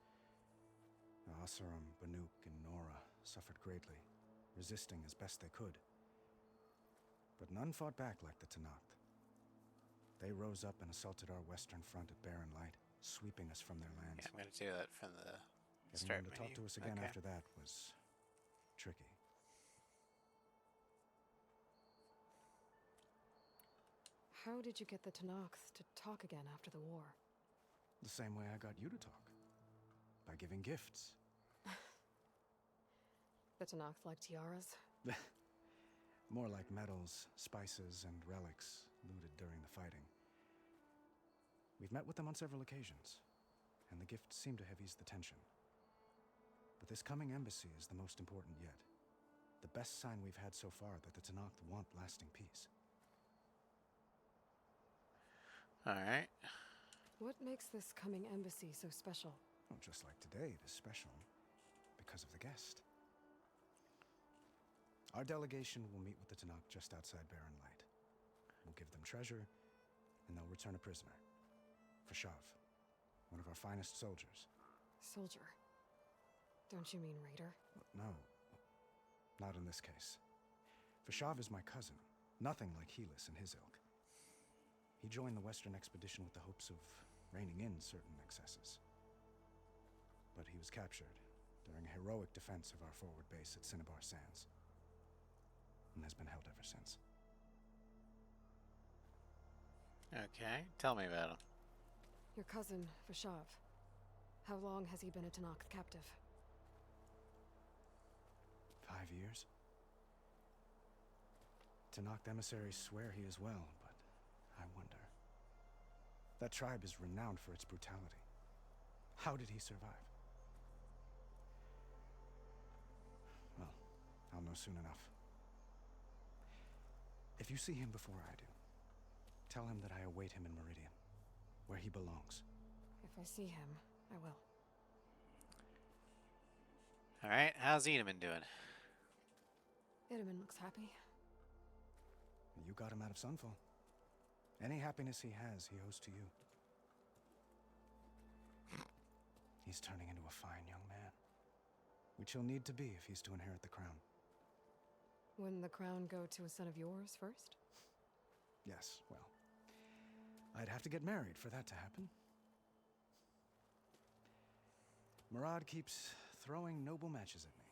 N: The Asurum, Banuk, and Nora suffered greatly, resisting as best they could. But none fought back like the Tenakth. They rose up and assaulted our western front at Barren Light, sweeping us from their lands.
A: Yeah, I'm going to do that from the
N: Getting
A: start
N: them to
A: menu.
N: talk to us again
A: Okay.
N: after that was tricky.
B: How did you get the Tenakth to talk again after the war?
N: The same way I got you to talk. By giving gifts.
B: The Tenakth like tiaras?
N: More like medals, spices, and relics looted during the fighting. We've met with them on several occasions, and the gifts seem to have eased the tension. But this coming embassy is the most important yet. The best sign we've had so far that the Tenakth want lasting peace.
A: Alright.
B: What makes this coming embassy so special?
N: Well, just like today, it is special because of the guest. Our delegation will meet with the Tenakth just outside Barren Light. We'll give them treasure, and they'll return a prisoner. Fashav, one of our finest soldiers.
B: Soldier. Don't you mean raider?
N: No, not in this case. Fashav is my cousin, nothing like Helis and his ilk. He joined the Western expedition with the hopes of reining in certain excesses. But he was captured during a heroic defense of our forward base at Cinnabar Sands, and has been held ever since.
A: Okay, tell me about him.
B: Your cousin, Fashav. How long has he been a Tenakth captive?
N: 5 years? Tenakth emissaries swear he is well, but I wonder. That tribe is renowned for its brutality. How did he survive? Well, I'll know soon enough. If you see him before I do, tell him that I await him in Meridian, where he belongs.
B: If I see him, I will.
A: Alright, how's Edaman doing?
B: Idaman looks happy.
N: You got him out of Sunfall. Any happiness he has, he owes to you. He's turning into a fine young man, which he'll need to be if he's to inherit the crown.
B: Wouldn't the crown go to a son of yours first?
N: Yes, well, I'd have to get married for that to happen. Murad keeps throwing noble matches at me,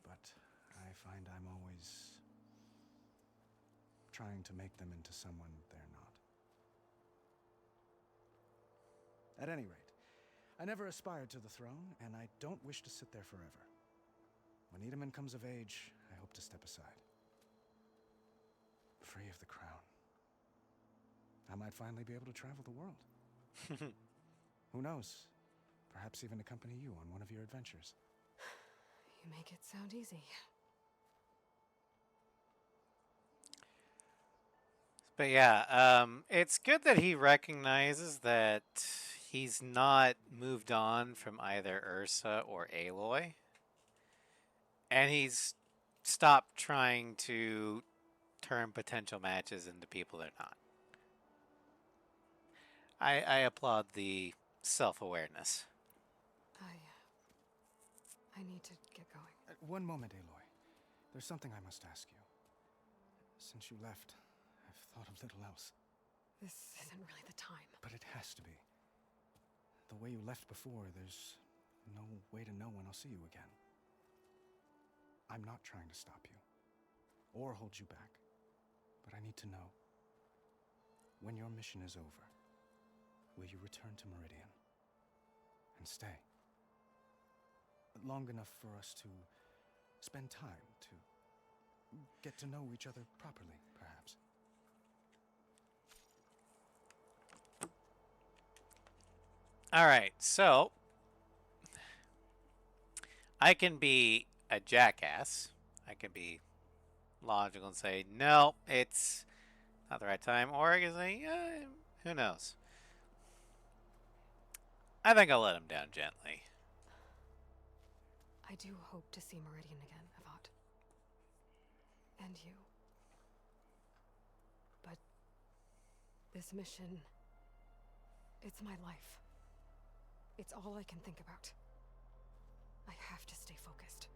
N: but I find I'm always trying to make them into someone they're not. At any rate, I never aspired to the throne, and I don't wish to sit there forever. When Edaman comes of age, I hope to step aside. Free of the crown. I might finally be able to travel the world. Who knows? Perhaps even accompany you on one of your adventures.
B: You make it sound easy.
A: But yeah, it's good that he recognizes that he's not moved on from either Ursa or Aloy. And he's stopped trying to turn potential matches into people they're not. I applaud the self-awareness.
B: I need to get going.
N: One moment, Aloy. There's something I must ask you. Since you left, I've thought of little else.
B: This isn't really the time.
N: But it has to be. The way you left before, there's no way to know when I'll see you again. I'm not trying to stop you, or hold you back. But I need to know, when your mission is over, will you return to Meridian? And stay? Long enough for us to spend time, to get to know each other properly, perhaps.
A: All right, so I can be a jackass. I can be logical and say, no, it's not the right time. Or I can say, who knows? I think I'll let him down gently.
B: I do hope to see Meridian again, Avad. And you. But this mission, it's my life. It's all I can think about. I have to stay focused.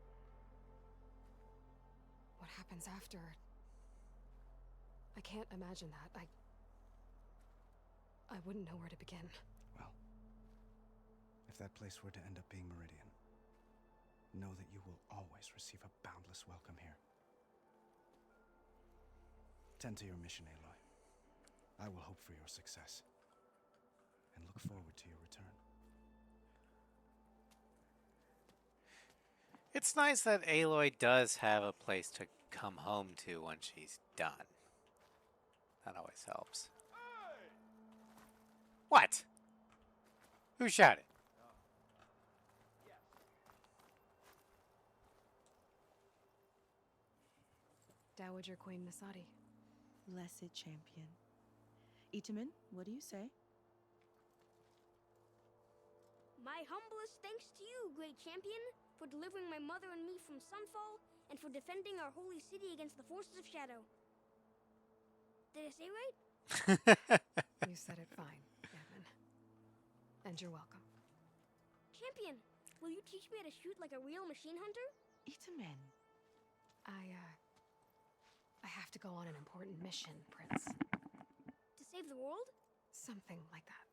B: What happens after? I can't imagine that. I wouldn't know where to begin.
N: Well, if that place were to end up being Meridian, know that you will always receive a boundless welcome here. Tend to your mission, Aloy. I will hope for your success, and look forward to your return.
A: It's nice that Aloy does have a place to come home to when she's done. That always helps. What? Who shouted?
B: Dowager Queen Nasadi.
I: Blessed champion. Itamen, what do you say?
O: My humblest thanks to you, great champion, for delivering my mother and me from Sunfall, and for defending our holy city against the forces of Shadow. Did I say right?
B: You said it fine, Edmund. And you're welcome.
O: Champion, will you teach me how to shoot like a real machine hunter?
I: Itamen.
B: I have to go on an important mission, Prince.
O: To save the world?
B: Something like that.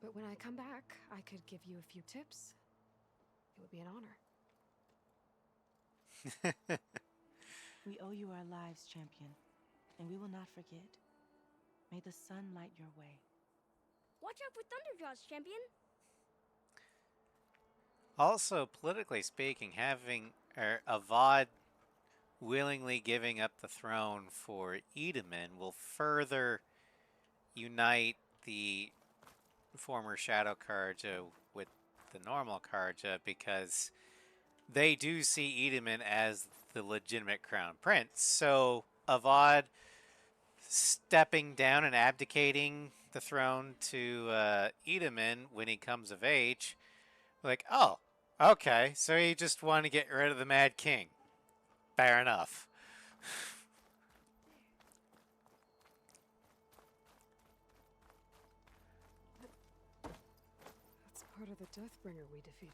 B: But when I come back, I could give you a few tips. It would be an honor.
I: We owe you our lives, champion, and we will not forget. May the sun light your way.
O: Watch out for Thunderjaws, champion.
A: Also, politically speaking, having Avad willingly giving up the throne for Edaman will further unite the former Shadow Carja with the normal Carja, because they do see Edaman as the legitimate crown prince. So Avad stepping down and abdicating the throne to Edaman when he comes of age, like, oh, okay, so he just wanted to get rid of the Mad King. Fair enough.
B: That's part of the Deathbringer we defeated.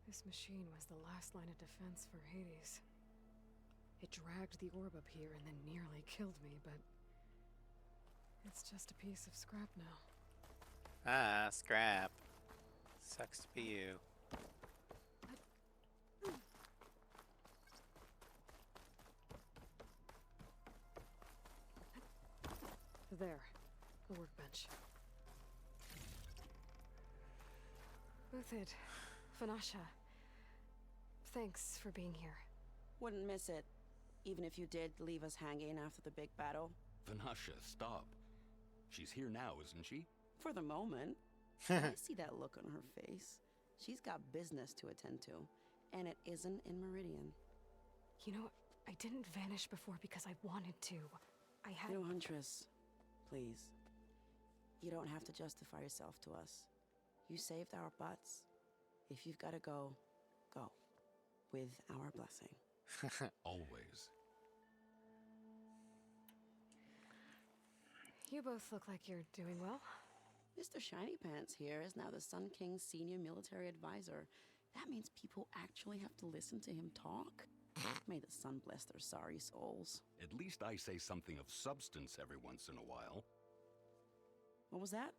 B: This machine was the last line of defense for Hades. It dragged the orb up here and then nearly killed me, but it's just a piece of scrap now.
A: Ah, scrap. Sucks to be you.
B: There. A workbench. Uthid. Vanasha. Thanks for being here.
P: Wouldn't miss it. Even if you did leave us hanging after the big battle.
H: Vanasha, stop. She's here now, isn't she?
P: For the moment. I see that look on her face. She's got business to attend to. And it isn't in Meridian.
B: You know, I didn't vanish before because I wanted to. I had...
P: You know, Huntress, please. You don't have to justify yourself to us. You saved our butts. If you've got to go, go. With our blessing.
H: Always.
B: You both look like you're doing well.
P: Mr. Shiny Pants here is now the Sun King's senior military advisor. That means people actually have to listen to him talk? May the sun bless their sorry souls.
H: At least I say something of substance every once in a while.
P: What was that?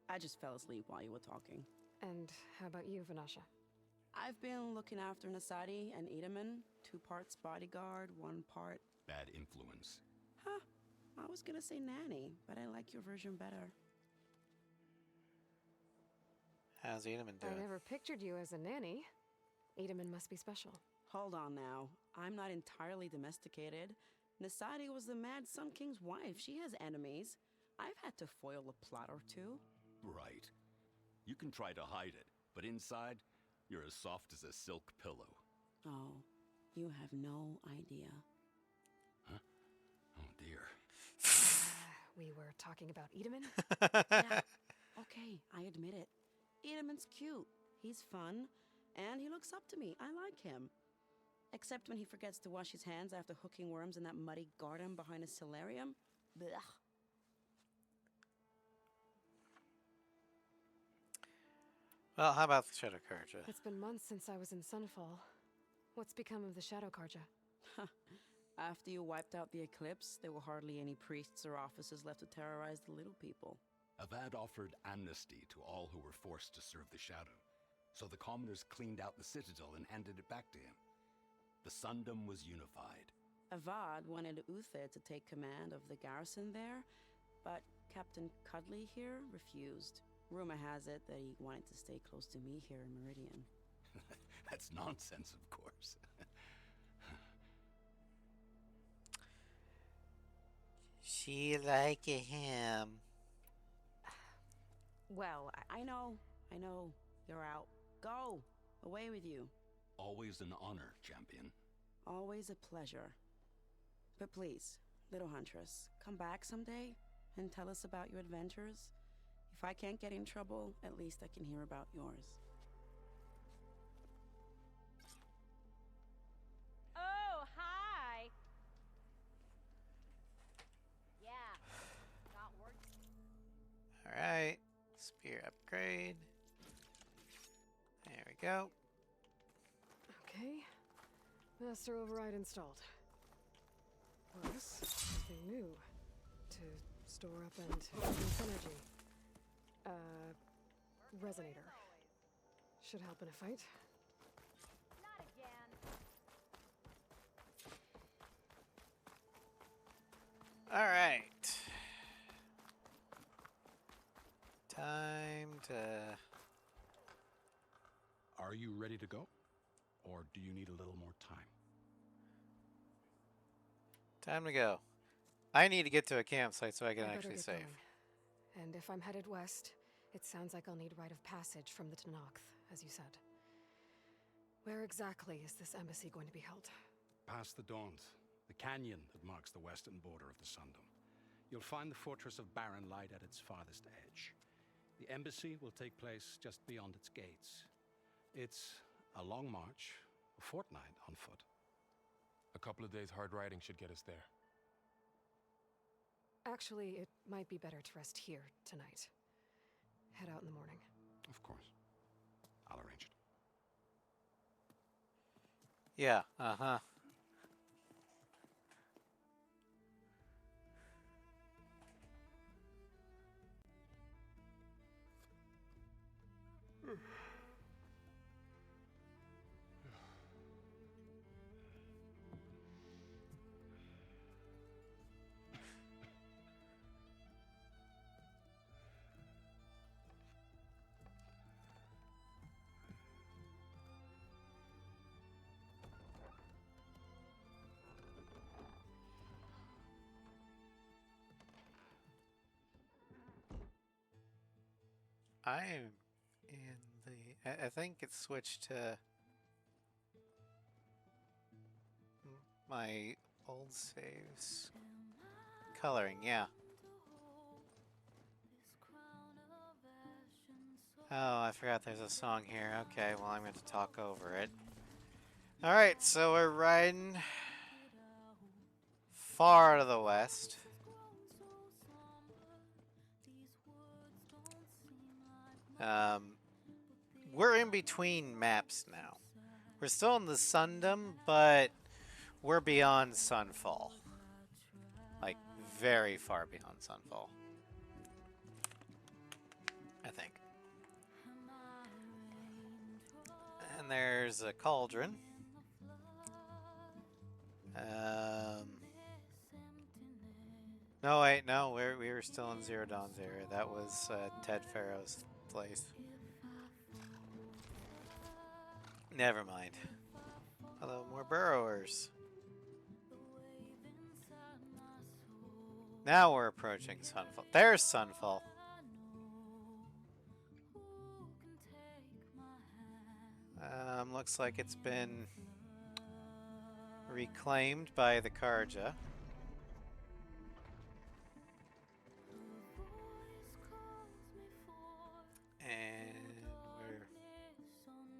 P: I just fell asleep while you were talking.
B: And how about you, Vanasha?
P: I've been looking after Nasadi and Edaman. 2 parts bodyguard, 1 part...
H: Bad influence.
P: Huh. I was gonna say nanny, but I like your version better.
A: How's Edaman doing?
B: I never pictured you as a nanny. Edaman must be special.
P: Hold on now. I'm not entirely domesticated. Nasadi was the Mad Sun King's wife. She has enemies. I've had to foil a plot or 2.
H: Right. You can try to hide it, but inside, you're as soft as a silk pillow.
P: Oh, you have no idea.
H: Huh? Oh, dear.
B: We were talking about Edaman?
P: Yeah. Okay, I admit it. Edaman's cute. He's fun. And he looks up to me. I like him. Except when he forgets to wash his hands after hooking worms in that muddy garden behind a solarium. Blech.
A: Well, how about the Shadow Karja?
B: It's been months since I was in Sunfall. What's become of the Shadow Karja?
P: After you wiped out the eclipse, there were hardly any priests or officers left to terrorize the little people.
H: Avad offered amnesty to all who were forced to serve the Shadow, so the commoners cleaned out the citadel and handed it back to him. The Sundom was unified.
P: Avad wanted Uthid to take command of the garrison there, but Captain Cudley here refused. Rumor has it that he wanted to stay close to me here in Meridian.
H: That's nonsense, of course.
A: She like him.
P: Well, I know. You're out. Go! Away with you.
H: Always an honor, champion.
P: Always a pleasure. But please, little Huntress, come back someday and tell us about your adventures. If I can't get in trouble, at least I can hear about yours.
K: Oh, hi! Yeah, got work.
A: Alright. Spear upgrade. There we go.
B: Okay. Master Override installed. Plus, something new. To store up and increase energy. Resonator. Should help in a fight.
K: Not again.
A: Alright. Time to...
H: Are you ready to go? Or do you need a little more time?
A: Time to go. I need to get to a campsite so I can
B: I better
A: actually
B: get
A: save.
B: going. And if I'm headed west, it sounds like I'll need rite of passage from the Tenakth, as you said. Where exactly is this embassy going to be held?
H: Past the Daunt, the canyon that marks the western border of the Sundom. You'll find the fortress of Barren Light at its farthest edge. The embassy will take place just beyond its gates. It's a long march, a fortnight on foot.
C: A couple of days hard riding should get us there.
B: Actually, it might be better to rest here tonight. Head out in the morning.
H: Of course. I'll arrange it.
A: Yeah, uh-huh. I'm in the... I think it's switched to my old saves. Coloring, yeah. Oh, I forgot there's a song here. Okay, well, I'm going to talk over it. Alright, so we're riding far to the west. We're in between maps now. We're still in the Sundom, but we're beyond Sunfall. Like, very far beyond Sunfall. I think. And there's a cauldron. No, wait, no, we were still in Zero Dawn's area. That was Ted Farrow's place. Never mind. Hello, more burrowers. Now we're approaching Sunfall. There's Sunfall. Looks like it's been reclaimed by the Karja. And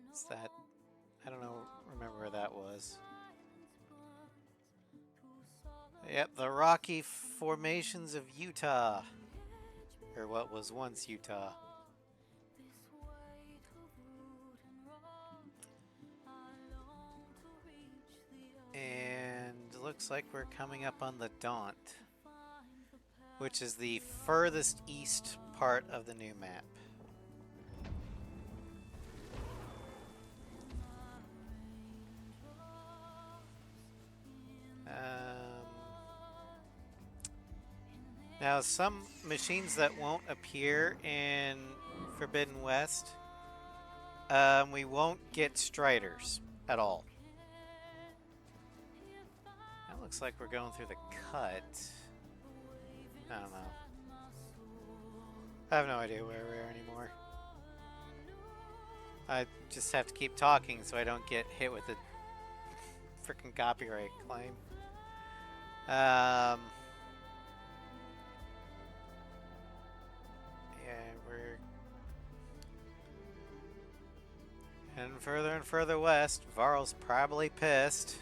A: what's that? I don't know, remember where that was. Yep, the Rocky Formations of Utah. Or what was once Utah. And looks like we're coming up on the Daunt, which is the furthest east part of the new map. Now, some machines that won't appear in Forbidden West, we won't get Striders at all. That looks like we're going through the cut. I don't know. I have no idea where we are anymore. I just have to keep talking so I don't get hit with a freaking copyright claim. Yeah, we're heading further and further west. Varl's probably pissed.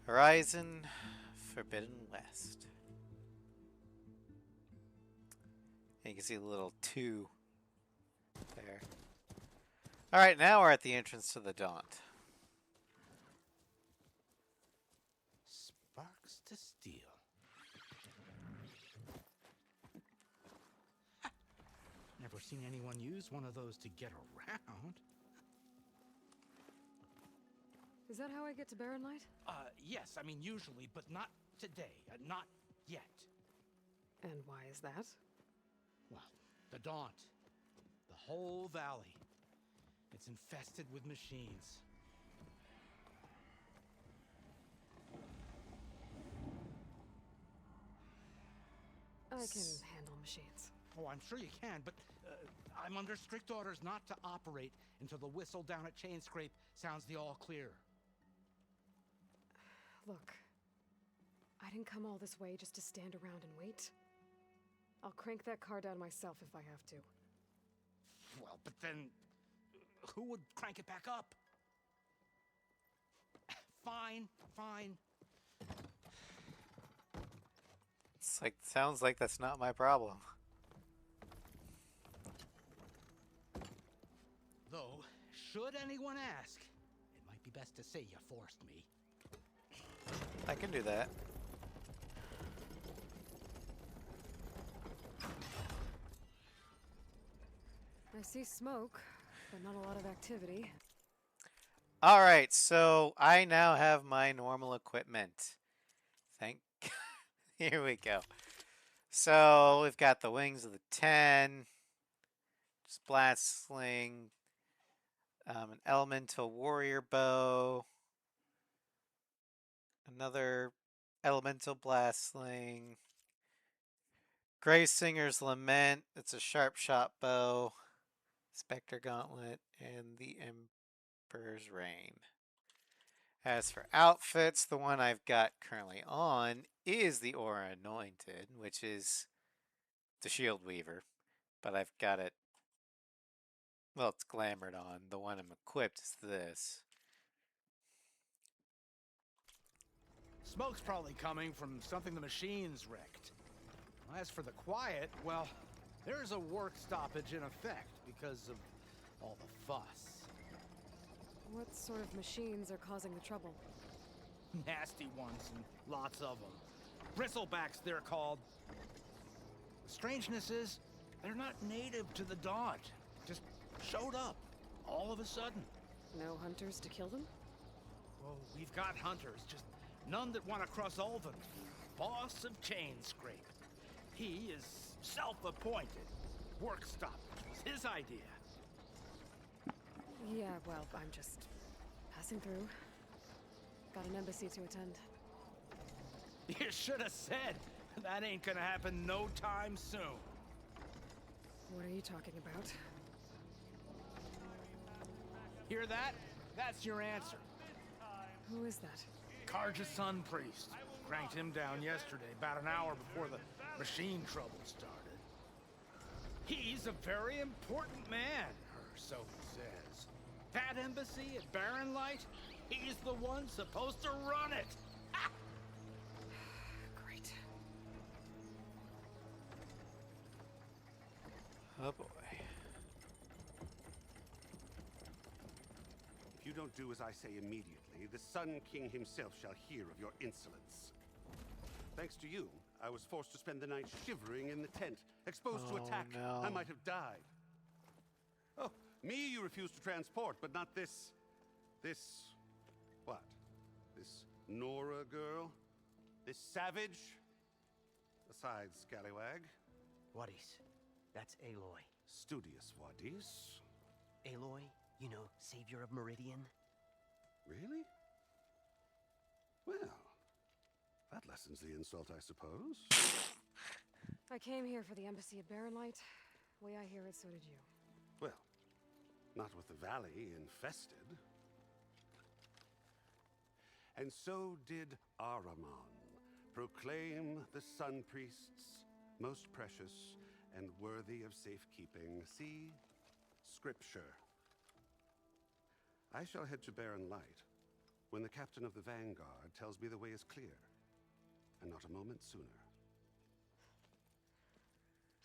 A: Horizon Forbidden West. You can see the little 2 there. Alright, now we're at the entrance to the Daunt.
H: Sparks to steel. Never seen anyone use one of those to get around.
B: Is that how I get to Barren Light?
H: Yes, I mean usually, but not today. Not yet.
B: And why is that?
H: Well, the Daunt. The whole valley. It's infested with machines.
B: I can handle machines.
H: Oh, I'm sure you can, but I'm under strict orders not to operate until the whistle down at Chainscrape sounds the all clear.
B: Look, I didn't come all this way just to stand around and wait. I'll crank that car down myself if I have to.
H: Well, but then who would crank it back up? Fine, fine.
A: It's like, sounds like that's not my problem.
H: Though, should anyone ask, it might be best to say you forced me.
A: I can do that.
B: I see smoke, but not a lot of activity.
A: Alright, so I now have my normal equipment. Here we go. So we've got the wings of the 10, just blast sling, an elemental warrior bow, another elemental blast sling, Grey Singer's Lament. It's a sharp shot bow. Spectre Gauntlet and the Emperor's Reign. As for outfits, the one I've got currently on is the Aura Anointed, which is the Shield Weaver, but I've got it, well, it's glamored on. The one I'm equipped is this.
J: Smoke's probably coming from something the machines wrecked. As for the quiet, well, there's a work stoppage in effect because of all the fuss.
B: What sort of machines are causing the trouble?
J: Nasty ones, and lots of them. Bristlebacks, they're called. The strangeness is, they're not native to the Dodge. Just showed up, all of a sudden.
B: No hunters to kill them?
J: Well, we've got hunters, just none that want to cross Ulven. Boss of Chainscrape. He is self-appointed. Work stoppage was his idea.
B: Yeah, well, I'm just passing through. Got an embassy to attend.
J: You should have said. That ain't gonna happen no time soon.
B: What are you talking about?
J: Hear that? That's your answer.
B: Who is that?
J: Karja Sun Priest. Cranked him down yesterday, about an hour before the machine trouble started. He's a very important man, or so he says. That embassy at Barren Light, he's the one supposed to run it.
B: Great.
A: Oh boy.
Q: If you don't do as I say immediately, the Sun King himself shall hear of your insolence. Thanks to you, I was forced to spend the night shivering in the tent, exposed to attack.
A: No.
Q: I might have died. Oh, me you refuse to transport, but not this... what? This Nora girl? This savage? Besides, scallywag.
R: Wadis. That's Aloy.
Q: Studious Wadis.
R: Aloy, you know, savior of Meridian.
Q: Really? Well, that lessens the insult, I suppose.
B: I came here for the embassy at Barren Light. Way I hear it, so did you.
Q: Well, not with the valley infested. And so did Ahriman, proclaim the Sun Priests most precious and worthy of safekeeping. See Scripture. I shall head to Barren Light when the captain of the Vanguard tells me the way is clear, and not a moment sooner.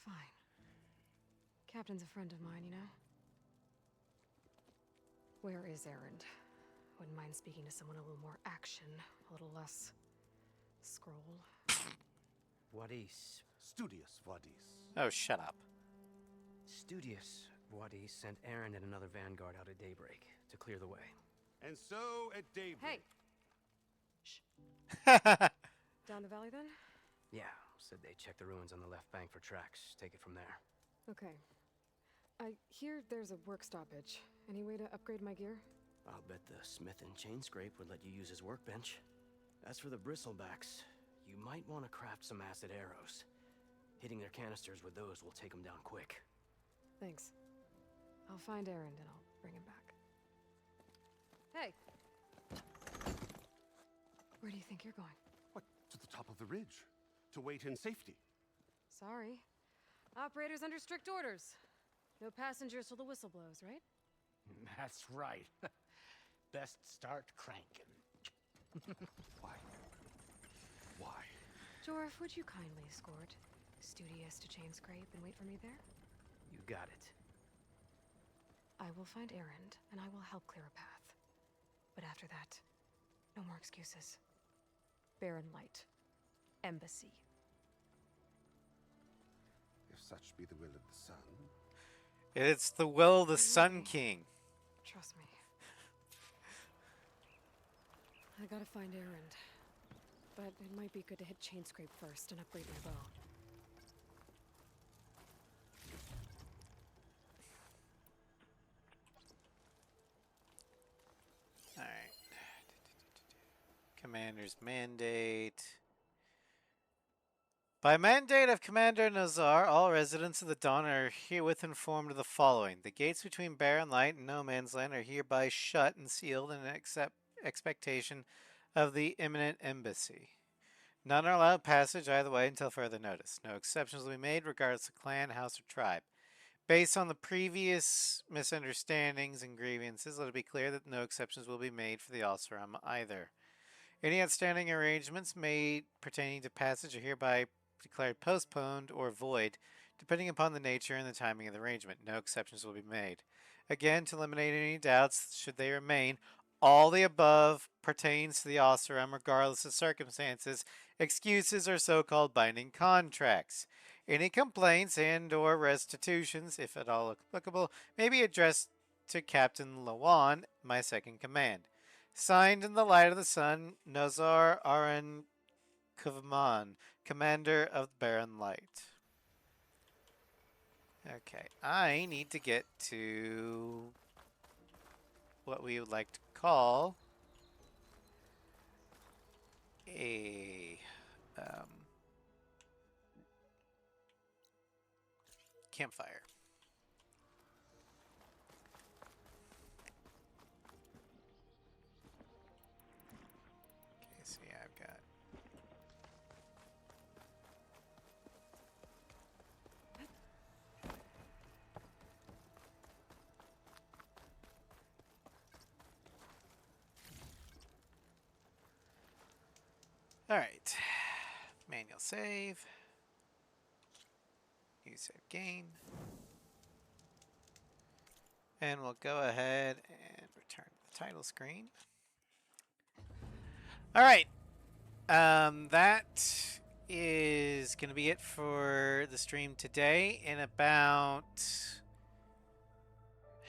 B: Fine. Captain's a friend of mine, you know? Where is Erend? Wouldn't mind speaking to someone a little more action, a little less scroll.
R: Wadis.
Q: Studious Wadis.
A: Oh, shut up.
R: Studious Wadis sent Erend and another vanguard out at daybreak to clear the way.
Q: And so at daybreak...
B: Hey! Down the valley then?
R: Yeah, said they checked the ruins on the left bank for tracks. Take it from there.
B: Okay. I hear there's a work stoppage. Any way to upgrade my gear?
R: I'll bet the smith in Chainscrape would let you use his workbench. As for the bristlebacks, you might want to craft some acid arrows. Hitting their canisters with those will take them down quick.
B: Thanks. I'll find Erend and I'll bring him back. Hey! Where do you think you're going?
Q: What? To the top of the ridge. To wait in safety.
B: Sorry. Operator's under strict orders. No passengers till the whistle blows, right?
J: That's right. Best start cranking.
Q: Why? Why?
B: Jorf, would you kindly escort Studious to Chainscrape and wait for me there?
R: You got it.
B: I will find Erend, and I will help clear a path. But after that, no more excuses. Barren Light. Embassy.
Q: If such be the will of the sun.
A: It's the will of the Sun King.
B: Trust me. I gotta find Erend. But it might be good to hit Chainscrape first and upgrade my bow.
A: Alright. Commander's Mandate. By mandate of Commander Nazar, all residents of the Dawn are herewith informed of the following. The gates between Barren Light and No Man's Land are hereby shut and sealed in expectation of the imminent embassy. None are allowed passage either way until further notice. No exceptions will be made regardless of clan, house, or tribe. Based on the previous misunderstandings and grievances, let it be clear that no exceptions will be made for the Oseram either. Any outstanding arrangements made pertaining to passage are hereby declared postponed or void, depending upon the nature and the timing of the arrangement. No exceptions will be made. Again, to eliminate any doubts, should they remain, all the above pertains to the Oseram regardless of circumstances, excuses, or so-called binding contracts. Any complaints and or restitutions, if at all applicable, may be addressed to Captain Lawan, my second command. Signed in the light of the sun, Nazar Aran Kuvman, Commander of Barren Light. Okay, I need to get to what we would like to call a campfire. Okay, so yeah, I've got all right. Manual save. New save gain. And we'll go ahead and return to the title screen. All right. That is going to be it for the stream today. In about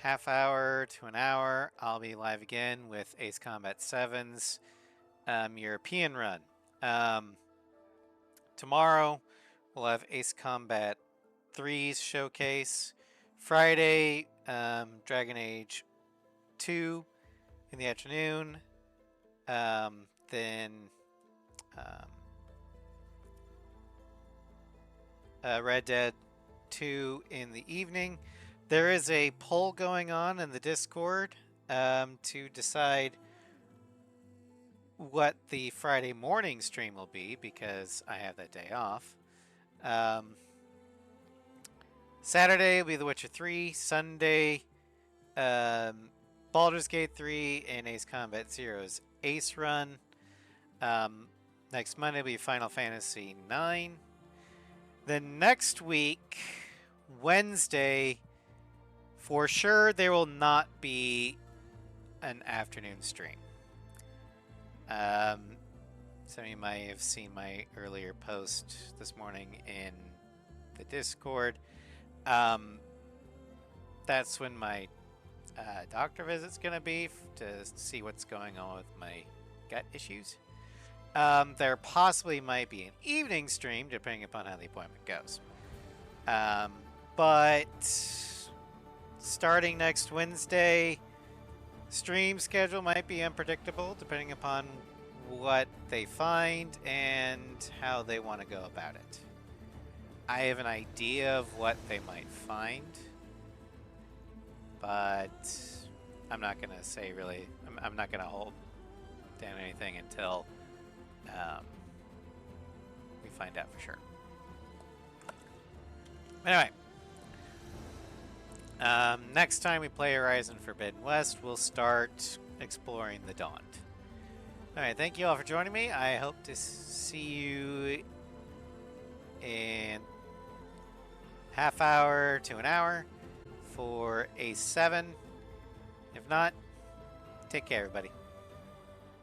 A: half hour to an hour, I'll be live again with Ace Combat 7's European run. Tomorrow, we'll have Ace Combat 3's showcase. Friday, Dragon Age 2 in the afternoon. Then Red Dead 2 in the evening. There is a poll going on in the Discord to decide what the Friday morning stream will be, because I have that day off. Saturday will be The Witcher 3. Sunday, Baldur's Gate 3 and Ace Combat Zero's Ace Run. Next Monday will be Final Fantasy 9. Then next week, Wednesday, for sure there will not be an afternoon stream. Some of you might have seen my earlier post this morning in the Discord. That's when my doctor visit's going to be to see what's going on with my gut issues. There possibly might be an evening stream depending upon how the appointment goes. But starting next Wednesday, stream schedule might be unpredictable depending upon what they find and how they want to go about it. I have an idea of what they might find, but I'm not going to say really. I'm not going to hold down anything until we find out for sure. Anyway, next time we play Horizon Forbidden West, we'll start exploring the Daunt. Alright, thank you all for joining me. I hope to see you in half hour to an hour for a 7. If not, take care, everybody.